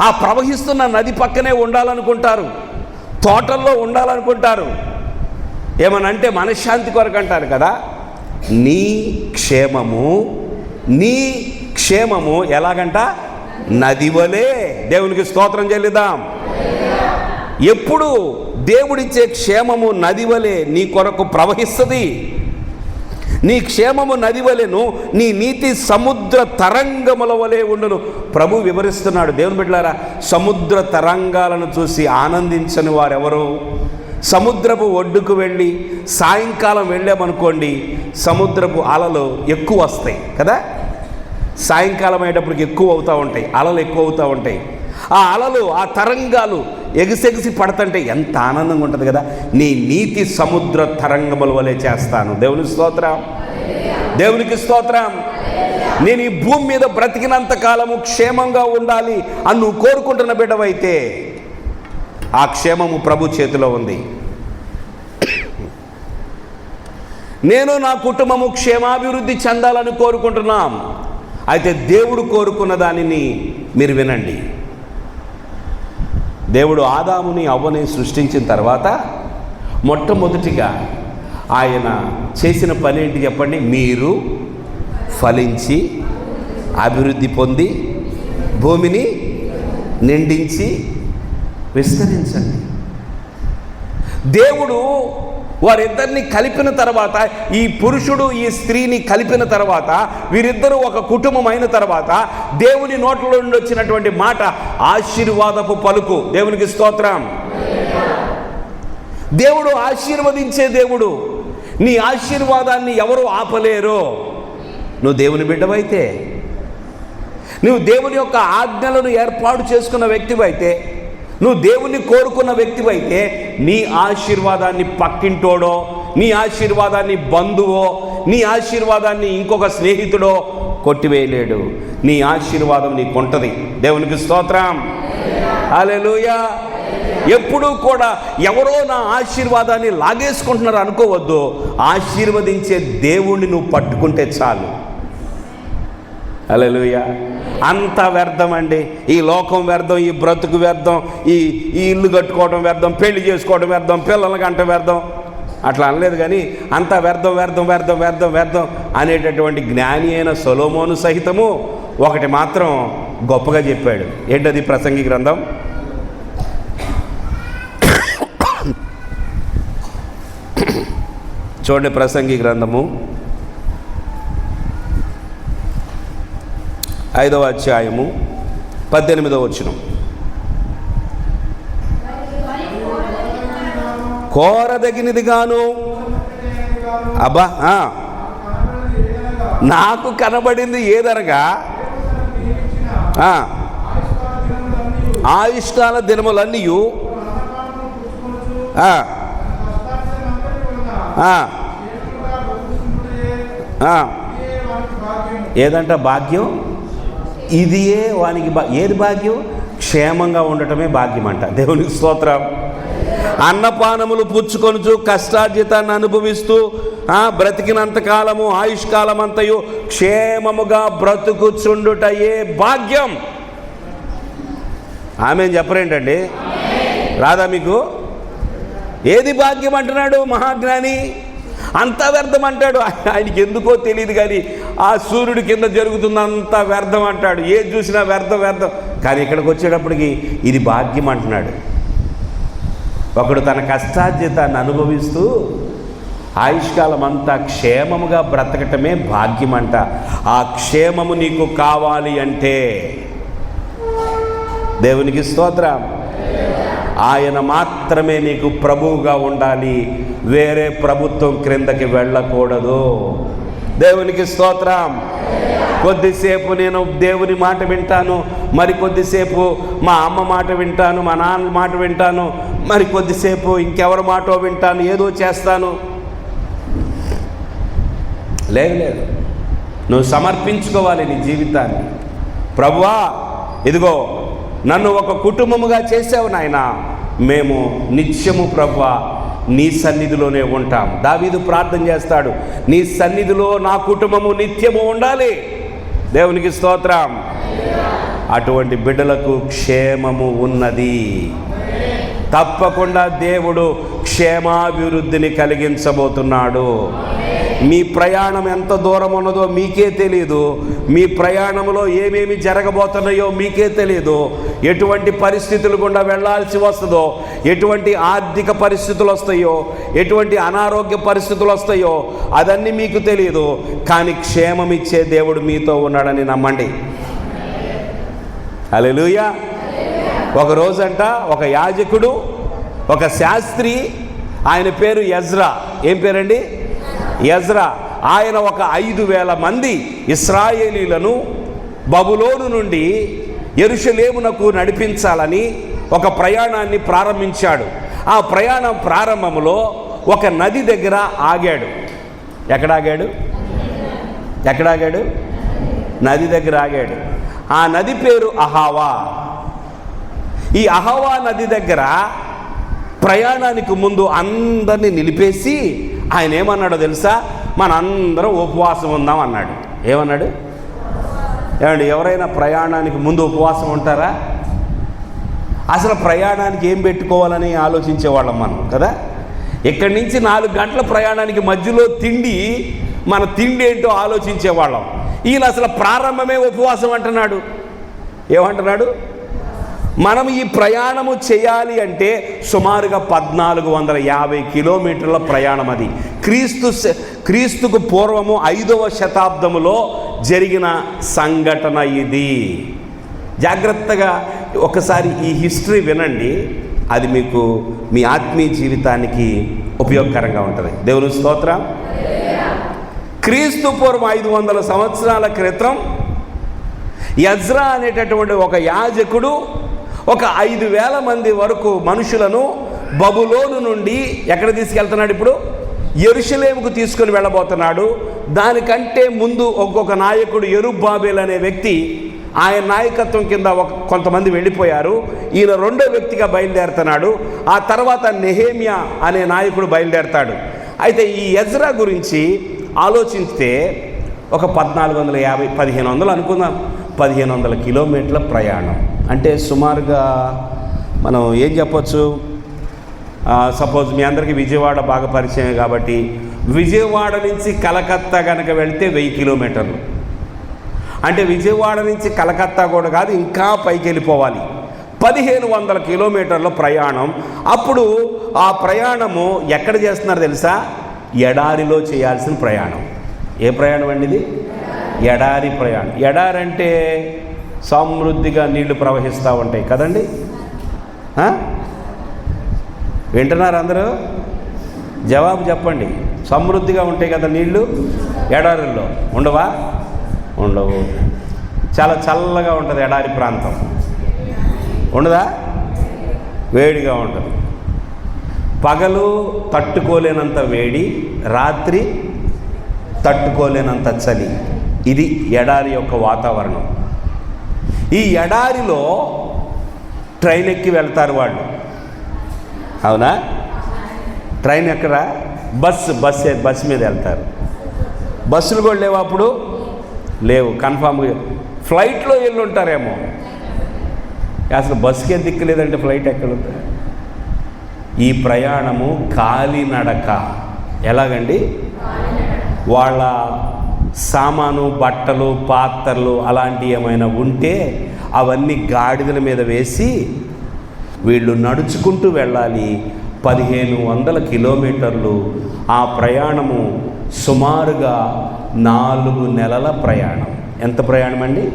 [SPEAKER 1] ఆ ప్రవహిస్తున్న నది పక్కనే ఉండాలనుకుంటారు, తోటల్లో ఉండాలనుకుంటారు. ఏమనంటే మనశ్శాంతి కొరకు అంటారు కదా. నీ క్షేమము ఎలాగంట? నది వలె. దేవునికి స్తోత్రం చెల్లిద్దాం. ఎప్పుడు దేవుడిచ్చే క్షేమము నది వలె నీ కొరకు ప్రవహిస్తుంది. నీ క్షేమము నది వలెను, నీ నీతి సముద్ర తరంగముల వలె ఉండును. ప్రభు వివరిస్తున్నాడు. దేవుని బిడ్డలారా, సముద్ర తరంగాలను చూసి ఆనందించని వారెవరు? సముద్రపు ఒడ్డుకు వెళ్ళి సాయంకాలం వెళ్ళామనుకోండి, సముద్రపు అలలు ఎక్కువ వస్తాయి కదా. సాయంకాలం అయ్యేటప్పటికి ఎక్కువ అవుతూ ఉంటాయి, అలలు ఎక్కువ అవుతూ ఉంటాయి. ఆ అలలు, ఆ తరంగాలు ఎగిసెగిసి పడుతుంటే ఎంత ఆనందంగా ఉంటుంది కదా. నీ నీతి సముద్ర తరంగముల వలె చేస్తాను. దేవునికి స్తోత్రం. దేవునికి స్తోత్రం. నేను ఈ భూమి మీద బ్రతికినంత కాలము క్షేమంగా ఉండాలి అని నువ్వు కోరుకుంటున్న బిడ్డవైతే, ఆ క్షేమము ప్రభు చేతిలో ఉంది. నేను నా కుటుంబము క్షేమాభివృద్ధి చెందాలని కోరుకుంటున్నాం. అయితే దేవుడు కోరుకున్న దానిని మీరు వినండి. దేవుడు ఆదాముని అవ్వని సృష్టించిన తర్వాత మొట్టమొదటిగా ఆయన చేసిన పని ఏంటి చెప్పండి? మీరు ఫలించి అభివృద్ధి పొంది భూమిని నిండించి విస్తరించండి. దేవుడు వారిద్దరిని కలిపిన తర్వాత, ఈ పురుషుడు ఈ స్త్రీని కలిపిన తర్వాత, వీరిద్దరూ ఒక కుటుంబం అయిన తర్వాత, దేవుని నోట్లో నుండి వచ్చినటువంటి మాట ఆశీర్వాదపు పలుకు. దేవునికి స్తోత్రం. దేవుడు ఆశీర్వదించే దేవుడు. నీ ఆశీర్వాదాన్ని ఎవరు ఆపలేరు. నువ్వు దేవుని బిడ్డవైతే, నువ్వు దేవుని యొక్క ఆజ్ఞలను ఏర్పాటు చేసుకున్న వ్యక్తివైతే, నువ్వు దేవుని కోరుకున్న వ్యక్తివైతే, నీ ఆశీర్వాదాన్ని పక్కింటోడో, నీ ఆశీర్వాదాన్ని బంధువో, నీ ఆశీర్వాదాన్ని ఇంకొక స్నేహితుడో కొట్టివేయలేడు. నీ ఆశీర్వాదం నీకు ఉంటుంది. దేవునికి స్తోత్రం. హల్లెలూయా. ఎప్పుడూ కూడా ఎవరో నా ఆశీర్వాదాన్ని లాగేసుకుంటున్నారు అనుకోవద్దు. ఆశీర్వదించే దేవుణ్ణి నువ్వు పట్టుకుంటే చాలు. హల్లెలూయా. అంత వ్యర్థం అండి. ఈ లోకం వ్యర్థం, ఈ బ్రతుకు వ్యర్థం, ఈ ఇల్లు కట్టుకోవడం వ్యర్థం, పెళ్లి చేసుకోవడం వ్యర్థం, పిల్లలకి అంట వ్యర్థం. అట్లా అనలేదు కానీ అంత వ్యర్థం వ్యర్థం వ్యర్థం వ్యర్థం వ్యర్థం అనేటటువంటి జ్ఞాని అయిన సొలొమోను సహితము ఒకటి మాత్రం గొప్పగా చెప్పాడు. ఏంటది? ప్రసంగి గ్రంథం చూడండి. ప్రసంగి గ్రంథము 5వ అధ్యాయము 18వ వచనం. కోరదగినదిగాను అబ్బా నాకు కనబడింది ఏదనగా ఆయుష్కాల దినములన్నీ ఏదంట భాగ్యం? ఇదియే వానికి ఏది భాగ్యం? క్షేమంగా ఉండటమే భాగ్యం అంట. దేవునికి స్తోత్రం. అన్నపానములు పుచ్చుకొనుచు కష్టార్జితాన్ని అనుభవిస్తూ బ్రతికినంతకాలము ఆయుష్కాలం అంతయు క్షేమముగా బ్రతుకుచుండుటయే భాగ్యం. ఆమె చెప్పరేంటండి? రాదా మీకు? ఏది భాగ్యం అంటున్నాడు మహాజ్ఞాని? అంతా వ్యర్థం అంటాడు. ఆయనకి ఎందుకో తెలియదు కానీ ఆ సూర్యుడి కింద జరుగుతుందంతా వ్యర్థం అంటాడు. ఏది చూసినా వ్యర్థం వ్యర్థం. కానీ ఇక్కడికి వచ్చేటప్పటికి ఇది భాగ్యం అంటున్నాడు. ఒకడు తన కష్టార్జితాన్ని అనుభవిస్తూ ఆయుష్కాలం అంతా క్షేమముగా బ్రతకటమే భాగ్యం అంట. ఆ క్షేమము నీకు కావాలి అంటే దేవునికి స్తోత్రం, ఆయన మాత్రమే నీకు ప్రభువుగా ఉండాలి. వేరే ప్రభుత్వం క్రిందకి వెళ్ళకూడదు. దేవునికి స్తోత్రం. కొద్దిసేపు నేను దేవుని మాట వింటాను, మరి కొద్దిసేపు మా అమ్మ మాట వింటాను, మా నాన్న మాట వింటాను, మరి కొద్దిసేపు ఇంకెవరి మాటో వింటాను, ఏదో చేస్తాను. లేదు, నువ్వు సమర్పించుకోవాలి నీ జీవితాన్ని. ప్రభువా, ఇదిగో నన్ను ఒక కుటుంబముగా చేసావు నాయన, మేము నిత్యము ప్రభువా నీ సన్నిధిలోనే ఉంటాం. దావీదు ప్రార్థన చేస్తాడు, నీ సన్నిధిలో నా కుటుంబము నిత్యము ఉండాలి. దేవునికి స్తోత్రం. అటువంటి బిడ్డలకు క్షేమము ఉన్నది. తప్పకుండా దేవుడు క్షేమాభివృద్ధిని కలిగించబోతున్నాడు. మీ ప్రయాణం ఎంత దూరం ఉన్నదో మీకే తెలియదు. మీ ప్రయాణంలో ఏమేమి జరగబోతున్నాయో మీకే తెలియదు. ఎటువంటి పరిస్థితులు గుండా వెళ్ళాల్సి వస్తుందో, ఎటువంటి ఆర్థిక పరిస్థితులు వస్తాయో, ఎటువంటి అనారోగ్య పరిస్థితులు వస్తాయో అదన్నీ మీకు తెలియదు. కానీ క్షేమం ఇచ్చే దేవుడు మీతో ఉన్నాడని నమ్మండి. హల్లెలూయా. ఒక రోజంట ఒక యాజకుడు, ఒక శాస్త్రి, ఆయన పేరు ఎజ్రా. ఏం పేరండి? ఎజ్రా. ఆయన ఒక 5,000 మంది ఇశ్రాయేలీలను బబులోను నుండి యెరూషలేమునకు నడిపించాలని ఒక ప్రయాణాన్ని ప్రారంభించాడు. ఆ ప్రయాణం ప్రారంభంలో ఒక నది దగ్గర ఆగాడు. ఎక్కడాగాడు? నది దగ్గర ఆగాడు. ఆ నది పేరు అహావా. ఈ అహావా నది దగ్గర ప్రయాణానికి ముందు అందరినీ నిలిపేసి ఆయన ఏమన్నాడో తెలుసా? మనందరం ఉపవాసం ఉందాం అన్నాడు. ఏమన్నాడు? ఏమండి, ఎవరైనా ప్రయాణానికి ముందు ఉపవాసం ఉంటారా? అసలు ప్రయాణానికి ఏం పెట్టుకోవాలని ఆలోచించేవాళ్ళం మనం కదా. ఇక్కడి నుంచి 4 గంటల ప్రయాణానికి మధ్యలో మన తిండి ఏంటో ఆలోచించేవాళ్ళం. ఈయన అసలు ప్రారంభమే ఉపవాసం అంటున్నాడు. ఏమంటున్నాడు? మనం ఈ ప్రయాణము చేయాలి అంటే సుమారుగా 1450 కిలోమీటర్ల ప్రయాణం. అది క్రీస్తుకు పూర్వము 5వ శతాబ్దములో జరిగిన సంఘటన ఇది. జాగ్రత్తగా ఒకసారి ఈ హిస్టరీ వినండి. అది మీకు మీ ఆత్మీయ జీవితానికి ఉపయోగకరంగా ఉంటుంది. దేవుని స్తోత్రం. క్రీస్తు పూర్వం 500 సంవత్సరాల క్రితం ఎజ్రా అనేటటువంటి ఒక యాజకుడు ఒక 5,000 మంది వరకు మనుషులను బబులోను నుండి ఎక్కడ తీసుకెళ్తున్నాడు? ఇప్పుడు యెరూషలేముకు తీసుకొని వెళ్ళబోతున్నాడు. దానికంటే ముందు ఒక్కొక్క నాయకుడు యెరుబ్బాబెల్ అనే వ్యక్తి ఆయన నాయకత్వం కింద కొంతమంది వెళ్ళిపోయారు. ఈయన రెండో వ్యక్తిగా బయలుదేరుతున్నాడు. ఆ తర్వాత నెహెమ్యా అనే నాయకుడు బయలుదేరతాడు. అయితే ఈ ఎజ్రా గురించి ఆలోచిస్తే ఒక 1450-1500 అనుకుందాం, 1500 కిలోమీటర్ల ప్రయాణం అంటే సుమారుగా మనం ఏం చెప్పొచ్చు, సపోజ్ మీ అందరికీ విజయవాడ బాగా పరిచయం కాబట్టి విజయవాడ నుంచి కలకత్తా కనుక వెళ్తే 1000 కిలోమీటర్లు. అంటే విజయవాడ నుంచి కలకత్తా కూడా కాదు, ఇంకా పైకి వెళ్ళిపోవాలి, 1500 కిలోమీటర్ల ప్రయాణం. అప్పుడు ఆ ప్రయాణము ఎక్కడ చేస్తున్నారు తెలుసా? ఎడారిలో చేయాల్సిన ప్రయాణం. ఏ ప్రయాణం అండి ఇది? ఎడారి ప్రయాణం. ఎడారి అంటే సమృద్ధిగా నీళ్లు ప్రవహిస్తూ ఉంటాయి కదండి. వింటున్నారు అందరూ? జవాబు చెప్పండి. సమృద్ధిగా ఉంటాయి కదా నీళ్లు ఎడారుల్లో, ఉండవా? ఉండవు. చాలా చల్లగా ఉంటుంది ఎడారి ప్రాంతం, ఉండదా? వేడిగా ఉంటుంది. పగలు తట్టుకోలేనంత వేడి, రాత్రి తట్టుకోలేనంత చలి. ఇది ఎడారి యొక్క వాతావరణం. ఈ ఎడారిలో ట్రైన్ ఎక్కి వెళ్తారు వాళ్ళు, అవునా? ట్రైన్ ఎక్కడ? బస్సు మీద వెళ్తారు. బస్సులు కూడా లేవు అప్పుడు, లేవు. కన్ఫామ్గా ఫ్లైట్లో వెళ్ళి ఉంటారేమో. అసలు బస్సుకే దిక్కు లేదంటే ఫ్లైట్ ఎక్కడుంది? ఈ ప్రయాణము కాలినడక. ఎలాగండి? వాళ్ళ సామాను, బట్టలు, పాత్రలు అలాంటివి ఏమైనా ఉంటే అవన్నీ గాడిదల మీద వేసి వీళ్ళు నడుచుకుంటూ వెళ్ళాలి. 1500 కిలోమీటర్లు. ఆ ప్రయాణము సుమారుగా 4 నెలల ప్రయాణం. ఎంత ప్రయాణం అండి?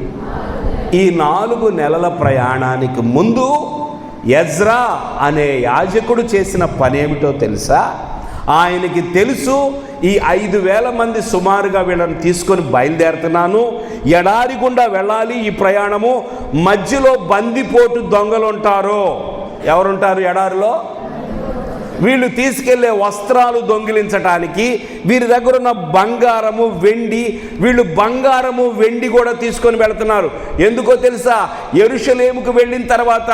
[SPEAKER 1] ఈ 4 నెలల ప్రయాణానికి ముందు ఎజ్రా అనే యాజకుడు చేసిన పనేమిటో తెలుసా? ఆయనకి తెలుసు, ఈ 5000 మంది సుమారుగా వీళ్ళని తీసుకొని బయలుదేరుతున్నాను, ఎడారి గుండా వెళ్ళాలి ఈ ప్రయాణము. మధ్యలో బందిపోటు దొంగలు ఉంటారు. ఎవరుంటారు ఎడారిలో? వీళ్ళు తీసుకెళ్లే వస్త్రాలు దొంగిలించటానికి, వీరి దగ్గర ఉన్న బంగారము, వెండి, వీళ్ళు బంగారము, వెండి కూడా తీసుకొని వెళుతున్నారు. ఎందుకో తెలుసా? యెరూషలేముకు వెళ్ళిన తర్వాత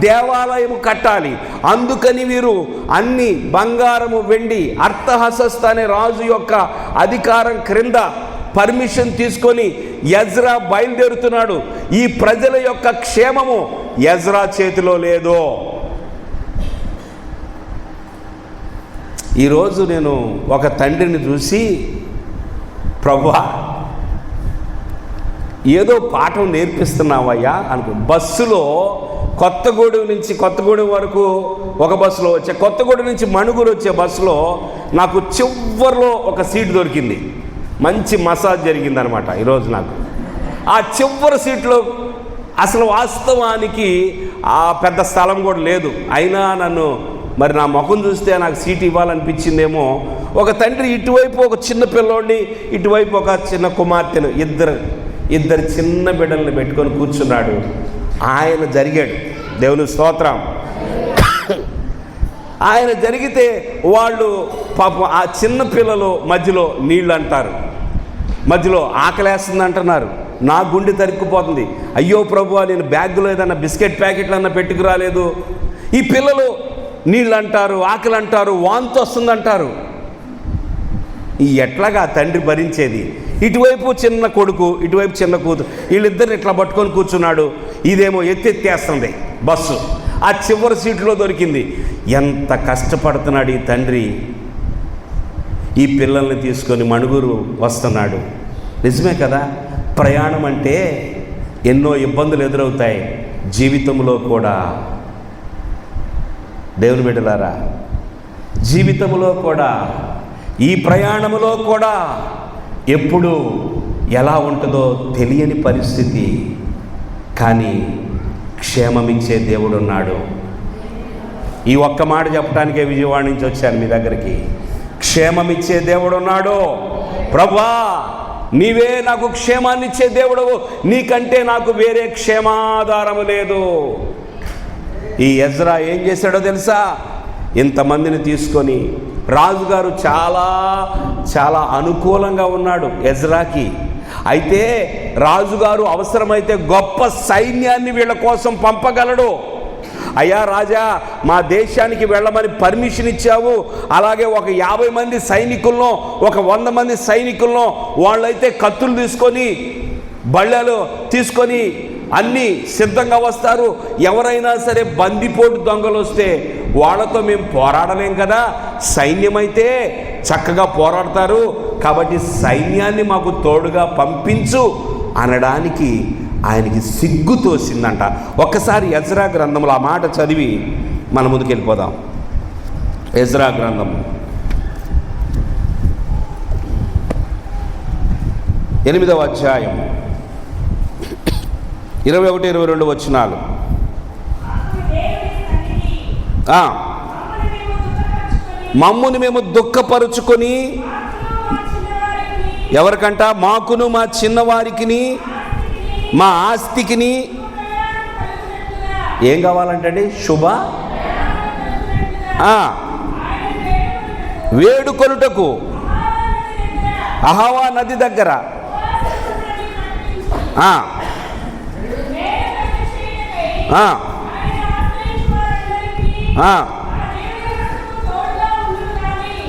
[SPEAKER 1] దేవాలయము కట్టాలి. అందుకని వీరు అన్ని బంగారము, వెండి, అర్తహషస్త అనే రాజు యొక్క అధికారం క్రింద పర్మిషన్ తీసుకొని ఎజ్రా బయలుదేరుతున్నాడు. ఈ ప్రజల యొక్క క్షేమము ఎజ్రా చేతిలో లేదు. ఈరోజు నేను ఒక తండ్రిని చూసి, ప్రభువా ఏదో పాఠం నేర్పిస్తున్నావయ్యా అనుకో. బస్సులో కొత్తగూడెం వరకు ఒక బస్సులో వచ్చే, కొత్తగూడెం నుంచి మణుగూరు వచ్చే బస్సులో నాకు చివరిలో ఒక సీటు దొరికింది. మంచి మసాజ్ జరిగిందనమాట ఈరోజు నాకు. ఆ చివరి సీట్లో అసలు వాస్తవానికి ఆ పెద్ద స్థలం కూడా లేదు. అయినా నన్ను మరి నా ముఖం చూస్తే నాకు సీటు ఇవ్వాలనిపించిందేమో. ఒక తండ్రి ఇటువైపు ఒక చిన్న పిల్లోడిని, ఇటువైపు ఒక చిన్న కుమార్తెను, ఇద్దరు చిన్న బిడ్డల్ని పెట్టుకొని కూర్చున్నాడు. ఆయన జరిగాడు. దేవుని స్తోత్రం. ఆయన జరిగితే వాళ్ళు పాపం ఆ చిన్న పిల్లలు మధ్యలో నీళ్ళు అంటారు, మధ్యలో ఆకలేస్తుంది అంటున్నారు. నా గుండె తరుక్కుపోతుంది. అయ్యో ప్రభువా, నేను బ్యాగ్లో ఏదన్నా బిస్కెట్ ప్యాకెట్లు అన్నా పెట్టుకురాలేదు. ఈ పిల్లలు నీళ్ళు అంటారు, ఆకలి అంటారు, వాంతి వస్తుందంటారు. ఈ ఎట్లాగా తండ్రి భరించేది? ఇటువైపు చిన్న కొడుకు, ఇటువైపు చిన్న కూతురు, వీళ్ళిద్దరిని ఇట్లా పట్టుకొని కూర్చున్నాడు. ఇదేమో ఎత్తేస్తుంది బస్సు. ఆ చివరి సీట్లో దొరికింది. ఎంత కష్టపడుతున్నాడు ఈ తండ్రి. ఈ పిల్లల్ని తీసుకొని మణుగూరు వస్తున్నాడు. నిజమే కదా? ప్రయాణం అంటే ఎన్నో ఇబ్బందులు ఎదురవుతాయి జీవితంలో కూడా. దేవుని బిడ్డలారా, జీవితంలో కూడా, ఈ ప్రయాణములో కూడా ఎప్పుడు ఎలా ఉంటుందో తెలియని పరిస్థితి. కానీ క్షేమమిచ్చే దేవుడు ఉన్నాడు. ఈ ఒక్క మాట చెప్పడానికే విజయవాడ నుంచి వచ్చాను మీ దగ్గరికి. క్షేమమిచ్చే దేవుడు ఉన్నాడు. ప్రభువా, నీవే నాకు క్షేమాన్ని ఇచ్చే దేవుడు, నీకంటే నాకు వేరే క్షేమాధారము లేదు. ఈ ఎజ్రా ఏం చేశాడో తెలుసా? ఇంతమందిని తీసుకొని, రాజుగారు చాలా చాలా అనుకూలంగా ఉన్నాడు ఎజ్రాకి. అయితే రాజుగారు అవసరమైతే గొప్ప సైన్యాన్ని వీళ్ళ కోసం పంపగలడు. అయ్యా రాజా, మా దేశానికి వెళ్ళమని పర్మిషన్ ఇచ్చావు, అలాగే ఒక 50 మంది సైనికులను, ఒక 100 మంది సైనికులను, వాళ్ళైతే కత్తులు తీసుకొని బళ్ళలు తీసుకొని అన్నీ సిద్ధంగా వస్తారు. ఎవరైనా సరే బందిపోటు దొంగలు వస్తే వాళ్ళతో మేము పోరాడలేం కదా, సైన్యమైతే చక్కగా పోరాడతారు, కాబట్టి సైన్యాన్ని మాకు తోడుగా పంపించు అనడానికి ఆయనకి సిగ్గు తోసిందంట. ఒక్కసారి ఎజ్రా గ్రంథంలో ఆ మాట చదివి మన ముందుకు వెళ్ళిపోదాం. ఎజ్రా గ్రంథం 8వ అధ్యాయం 21-22 వచనాలు. మమ్ముని మేము దుఃఖపరుచుకొని, ఎవరికంట? మాకును మా చిన్నవారికి మా ఆస్తికిని ఏం కావాలంటే శుభ వేడుకొనుటకు అహవా నది దగ్గర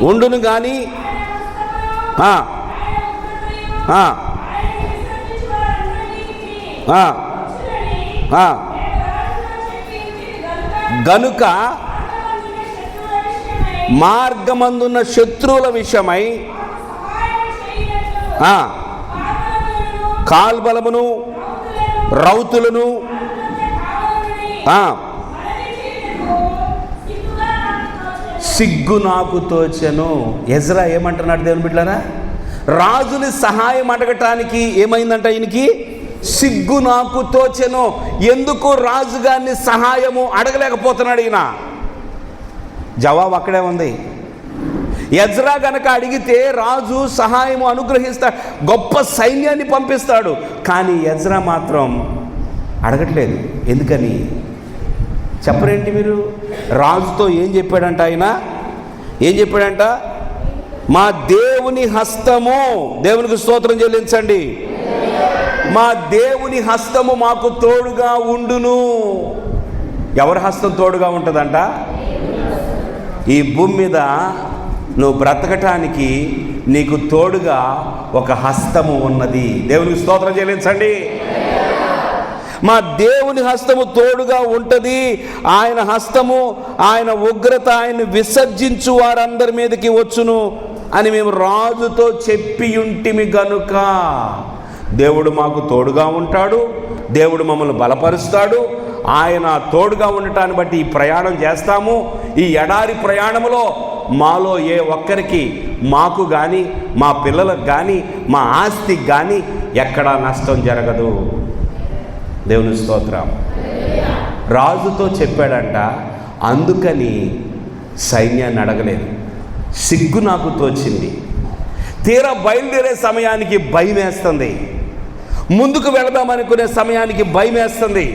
[SPEAKER 1] ఉండును గాని గనుక మార్గమందున్న శత్రువుల విషయమై కాల్బలమును రౌతులను సిగ్గు నాకు తోచెను. ఎజ్రా ఏమంటున్నాడు దేవుని బిడ్డలారా? రాజుని సహాయం అడగటానికి ఏమైందంట ఈయనకి? సిగ్గు నాకు తోచెను. ఎందుకు రాజుగారిని సహాయము అడగలేకపోతున్నాడు ఈయన? జవాబు అక్కడే ఉంది. ఎజ్రా గనక అడిగితే రాజు సహాయము అనుగ్రహిస్తాడు, గొప్ప సైన్యాన్ని పంపిస్తాడు. కానీ ఎజ్రా మాత్రం అడగట్లేదు. ఎందుకని చెప్పరేంటి మీరు? రాజుతో ఏం చెప్పాడంట ఆయన? ఏం చెప్పాడంట? మా దేవుని హస్తము, దేవునికి స్తోత్రం చెల్లించండి, మా దేవుని హస్తము మాకు తోడుగా ఉండును. ఎవరి హస్తం తోడుగా ఉంటుందంట? ఈ భూమి మీద నువ్వు బ్రతకటానికి నీకు తోడుగా ఒక హస్తము ఉన్నది. దేవునికి స్తోత్రం చెల్లించండి. మా దేవుని హస్తము తోడుగా ఉంటుంది. ఆయన హస్తము, ఆయన ఉగ్రత ఆయన్ని విసర్జించు వారందరి మీదకి వచ్చును అని మేము రాజుతో చెప్పి ఉంటిమి గనుక దేవుడు మాకు తోడుగా ఉంటాడు, దేవుడు మమ్మల్ని బలపరుస్తాడు. ఆయన తోడుగా ఉండటాన్ని బట్టి ఈ ప్రయాణం చేస్తాము. ఈ ఎడారి ప్రయాణంలో మాలో ఏ ఒక్కరికి, మాకు కానీ మా పిల్లలకు కానీ మా ఆస్తికి కానీ ఎక్కడా నష్టం జరగదు. దేవుని స్తోత్రం. రాజుతో చెప్పాడంట, అందుకని సైన్యాన్ని అడగలేదు. సిగ్గు నాకు తోచింది. తీరా బయలుదేరే సమయానికి భయం వేస్తుంది, ముందుకు వెళదామనుకునే సమయానికి భయం వేస్తుంది.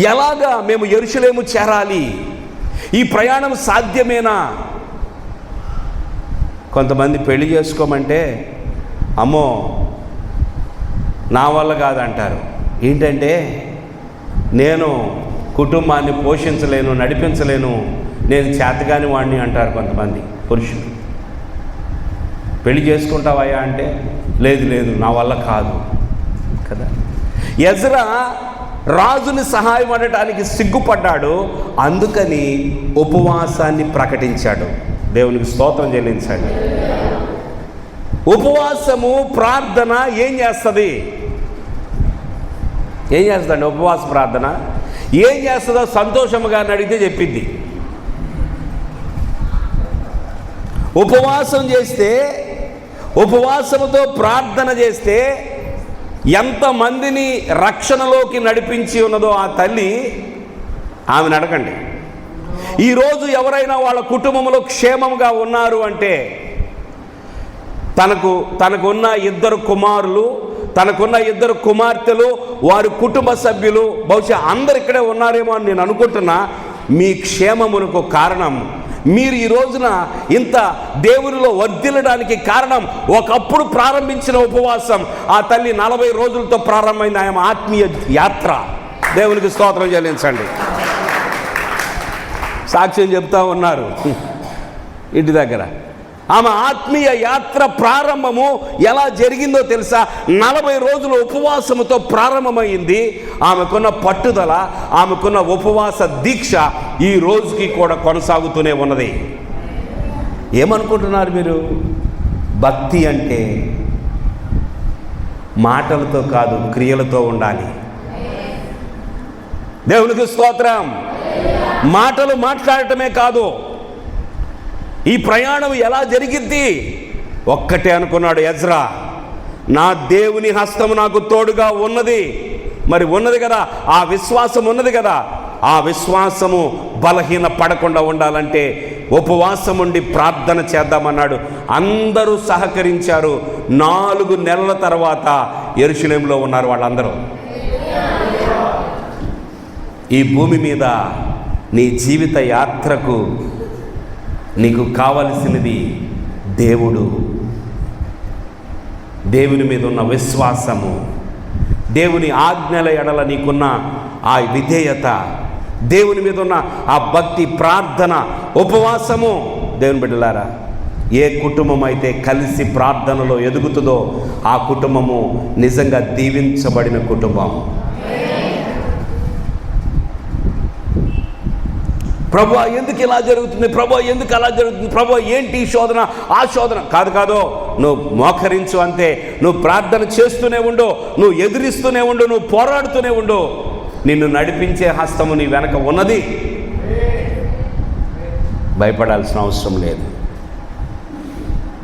[SPEAKER 1] ఎలాగా మేము యెరూషలేము చేరాలి? ఈ ప్రయాణం సాధ్యమేనా? కొంతమంది పెళ్లి చేసుకోమంటే అమ్మో నా వల్ల కాదంటారు. ఏంటంటే నేను కుటుంబాన్ని పోషించలేను, నడిపించలేను, నేను చేతగాని వాడిని అంటారు కొంతమంది పురుషులు. పెళ్లి చేసుకుంటావయ్యా అంటే లేదు లేదు నా వల్ల కాదు కదా. ఎజ్రా రాజుని సహాయం అడటానికి సిగ్గుపడ్డాడు, అందుకని ఉపవాసాన్ని ప్రకటించాడు. దేవునికి స్తోత్రం చెల్లించండి. ఉపవాసము, ప్రార్థన ఏం చేస్తుంది? ఏం చేస్తుందండి ఉపవాస ప్రార్థన? ఏం చేస్తుందో సంతోషముగా అడిగితే చెప్పింది. ఉపవాసం చేస్తే, ఉపవాసముతో ప్రార్థన చేస్తే ఎంతమందిని రక్షణలోకి నడిపించి ఉన్నదో ఆ తల్లి, ఆమెను అడగండి. ఈరోజు ఎవరైనా వాళ్ళ కుటుంబంలో క్షేమంగా ఉన్నారు అంటే తనకున్న 2 కుమారులు, తనకున్న 2 కుమార్తెలు, వారి కుటుంబ సభ్యులు, బహుశా అందరు ఇక్కడే ఉన్నారేమో అని నేను అనుకుంటున్నా. మీ క్షేమమునకు కారణం మీరు ఈ రోజున ఇంత దేవునిలో వర్ధిల్లడానికి కారణం ఒకప్పుడు ప్రారంభించిన ఉపవాసం. ఆ తల్లి 40 రోజులతో ప్రారంభమైంది ఆమె ఆత్మీయ యాత్ర. దేవునికి స్తోత్రం చెల్లించండి. సాక్ష్యం చెప్తా ఉన్నారు ఇంటి దగ్గర. ఆమె ఆత్మీయ యాత్ర ప్రారంభము ఎలా జరిగిందో తెలుసా? 40 రోజుల ఉపవాసముతో ప్రారంభమైంది. ఆమెకున్న పట్టుదల, ఆమెకున్న ఉపవాస దీక్ష ఈ రోజుకి కూడా కొనసాగుతూనే ఉన్నది. ఏమనుకుంటున్నారు మీరు? భక్తి అంటే మాటలతో కాదు, క్రియలతో ఉండాలి. దేవునికి స్తోత్రం. మాటలు మాట్లాడటమే కాదు. ఈ ప్రయాణం ఎలా జరిగిద్ది? ఒక్కటే అనుకున్నాడు ఎజ్రా, నా దేవుని హస్తము నాకు తోడుగా ఉన్నది. మరి ఉన్నది కదా, ఆ విశ్వాసం ఉన్నది కదా. ఆ విశ్వాసము బలహీన పడకుండా ఉండాలంటే ఉపవాసం ఉండి ప్రార్థన చేద్దామన్నాడు. అందరూ సహకరించారు. 4 నెలల తర్వాత యెరూషలేములో ఉన్నారు వాళ్ళందరూ. ఈ భూమి మీద నీ జీవిత యాత్రకు నీకు కావలసినది దేవుడు, దేవుని మీద ఉన్న విశ్వాసము, దేవుని ఆజ్ఞల ఎడల నీకున్న ఆ విధేయత, దేవుని మీద ఉన్న ఆ భక్తి, ప్రార్థన, ఉపవాసము. దేవుని బిడ్డలారా, ఏ కుటుంబం అయితే కలిసి ప్రార్థనలో ఎదుగుతుందో ఆ కుటుంబము నిజంగా దీవించబడిన కుటుంబం. ప్రభువా ఎందుకు ఇలా జరుగుతుంది, ప్రభువా ఎందుకు అలా జరుగుతుంది, ప్రభువా ఏంటి ఈ శోధన, ఆ శోధన కాదు. నువ్వు మోకరించు అంతే. నువ్వు ప్రార్థన చేస్తూనే ఉండు, నువ్వు ఎదిరిస్తూనే ఉండు, నువ్వు పోరాడుతూనే ఉండు. నిన్ను నడిపించే హస్తము నీ వెనక ఉన్నది. భయపడాల్సిన అవసరం లేదు.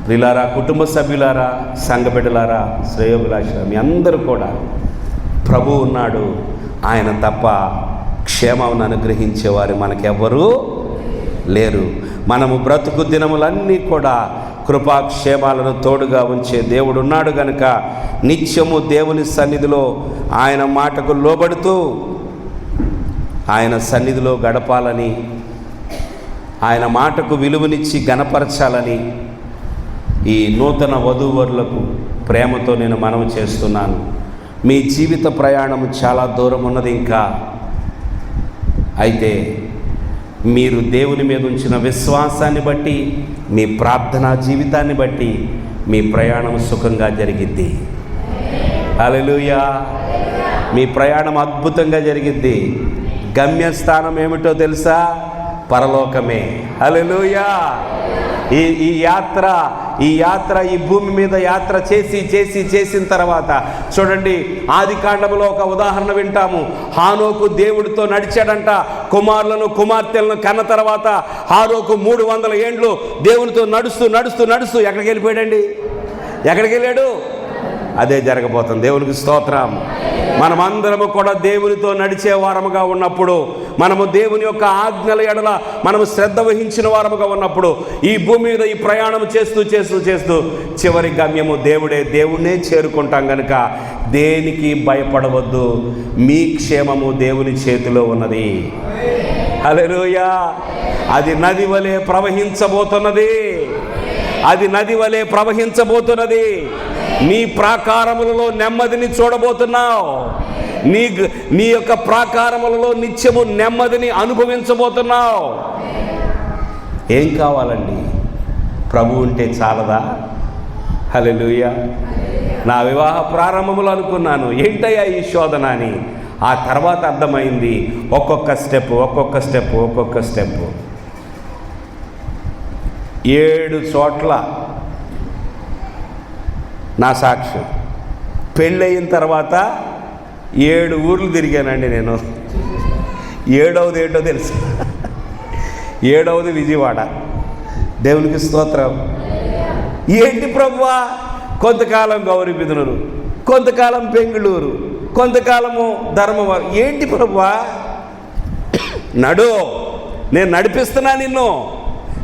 [SPEAKER 1] ప్రియులారా, కుటుంబ సభ్యులారా, సంఘ బిడ్డలారా, శ్రేయోభిలాష, మీ అందరూ కూడా ప్రభువు ఉన్నాడు. ఆయన తప్ప క్షేమం అనుగ్రహించేవారు మనకెవ్వరూ లేరు. మనము బ్రతుకు దినములన్నీ కూడా కృపాక్షేమాలను తోడుగా ఉంచే దేవుడు ఉన్నాడు గనుక నిత్యము దేవుని సన్నిధిలో ఆయన మాటకు లోబడుతూ ఆయన సన్నిధిలో గడపాలని, ఆయన మాటకు విలువనిచ్చి గణపరచాలని ఈ నూతన వధూవరులకు ప్రేమతో నేను మనవి చేస్తున్నాను. మీ జీవిత ప్రయాణం చాలా దూరం ఉన్నది ఇంకా. అయితే మీరు దేవుని మీద ఉంచిన విశ్వాసాన్ని బట్టి, మీ ప్రార్థనా జీవితాన్ని బట్టి మీ ప్రయాణం సుఖంగా జరిగిద్ది. హల్లెలూయా. మీ ప్రయాణం అద్భుతంగా జరిగిద్ది. గమ్యస్థానం ఏమిటో తెలుసా? పరలోకమే. హల్లెలూయా. ఈ యాత్ర ఈ భూమి మీద యాత్ర చేసిన తర్వాత చూడండి, ఆది కాండములో ఒక ఉదాహరణ వింటాము. హానోకు దేవుడితో నడిచాడంట. కుమారులను కుమార్తెలను కన్న తర్వాత హానోకు 300 ఏండ్లు దేవునితో నడుస్తూ ఎక్కడికి వెళ్ళిపోయాడండి? ఎక్కడికి వెళ్ళాడు? అదే జరగబోతుంది. దేవునికి స్తోత్రం. మనమందరము కూడా దేవునితో నడిచే వారముగా ఉన్నప్పుడు, మనము దేవుని యొక్క ఆజ్ఞల ఎడల మనము శ్రద్ధ వహించిన వారముగా ఉన్నప్పుడు, ఈ భూమి మీద ఈ ప్రయాణం చేస్తూ చివరి గమ్యము దేవుడే. దేవుణ్ణే చేరుకుంటాం కనుక దేనికి భయపడవద్దు. మీ క్షేమము దేవుని చేతిలో ఉన్నది. హల్లెలూయా. అది నది వలె ప్రవహించబోతున్నది. నీ ప్రాకారములలో నెమ్మదిని చూడబోతున్నావు. నీ యొక్క ప్రాకారములలో నిత్యము నెమ్మదిని అనుభవించబోతున్నావు. ఏం కావాలండి? ప్రభు ఉంటే చాలదా? హల్లెలూయా. నా వివాహ ప్రారంభములు అనుకున్నాను ఏంటయ్యా ఈ శోధన అని. ఆ తర్వాత అర్థమైంది, ఒక్కొక్క స్టెప్ 7 చోట్ల నా సాక్ష్యం. పెళ్ళయిన తర్వాత 7 ఊర్లు తిరిగానండి నేను. 7వది ఏంటో తెలుసు? 7వది విజయవాడ. దేవునికి స్తోత్రం. ఏంటి ప్రభువా? కొంతకాలం గౌరీబిదనూరు, కొంతకాలం బెంగళూరు, కొంతకాలము ధర్మవరం. ఏంటి ప్రభువా? నేను నడిపిస్తున్నా నిన్ను.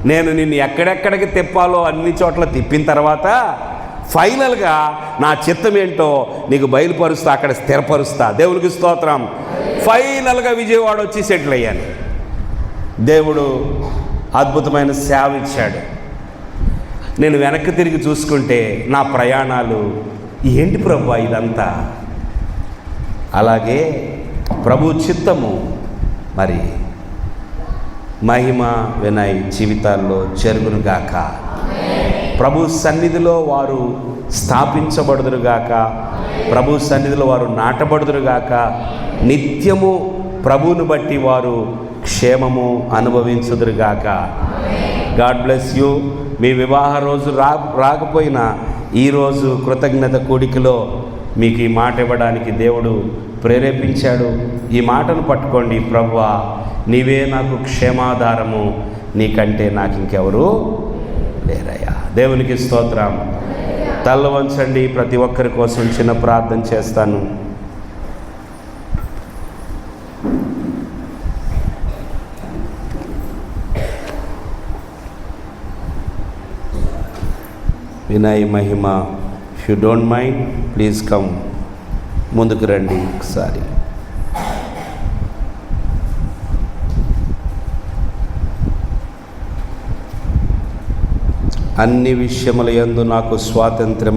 [SPEAKER 1] నేను నిన్ను ఎక్కడెక్కడికి తిప్పాలో అన్ని చోట్ల తిప్పిన తర్వాత ఫైనల్గా నా చిత్తం ఏంటో నీకు బయలుపరుస్తా, అక్కడ స్థిరపరుస్తా. దేవునికి స్తోత్రం. ఫైనల్గా విజయవాడ వచ్చి సెటిల్ అయ్యాను. దేవుడు అద్భుతమైన సేవ ఇచ్చాడు. నేను వెనక్కి తిరిగి చూసుకుంటే నా ప్రయాణాలు ఏంటి ప్రభువా ఇదంతా. అలాగే ప్రభు చిత్తము మరి మహిమ వినయ్ జీవితాల్లో జరుగునుగాక. ప్రభు సన్నిధిలో వారు స్థాపించబడుదురుగాక. ప్రభు సన్నిధిలో వారు నాటబడుదురుగాక. నిత్యము ప్రభువును బట్టి వారు క్షేమము అనుభవించుదురుగాక. God bless you. మీ వివాహ రోజు రాకపోయినా ఈరోజు కృతజ్ఞత కూడికలో మీకు ఈ మాట ఇవ్వడానికి దేవుడు ప్రేరేపించాడు. ఈ మాటను పట్టుకోండి. ప్రభువా, నీవే నాకు క్షేమాధారము, నీకంటే నాకు ఇంకెవరు లేరయ్యా. దేవునికి స్తోత్రం. తల్ల వంచండి. ప్రతి ఒక్కరి కోసం చిన్న ప్రార్థన చేస్తాను. Vinay Mahima, if you don't mind please come, ముందుకు రండి ఒకసారి. అన్ని విషయముల యందు నాకు స్వాతంత్ర్యము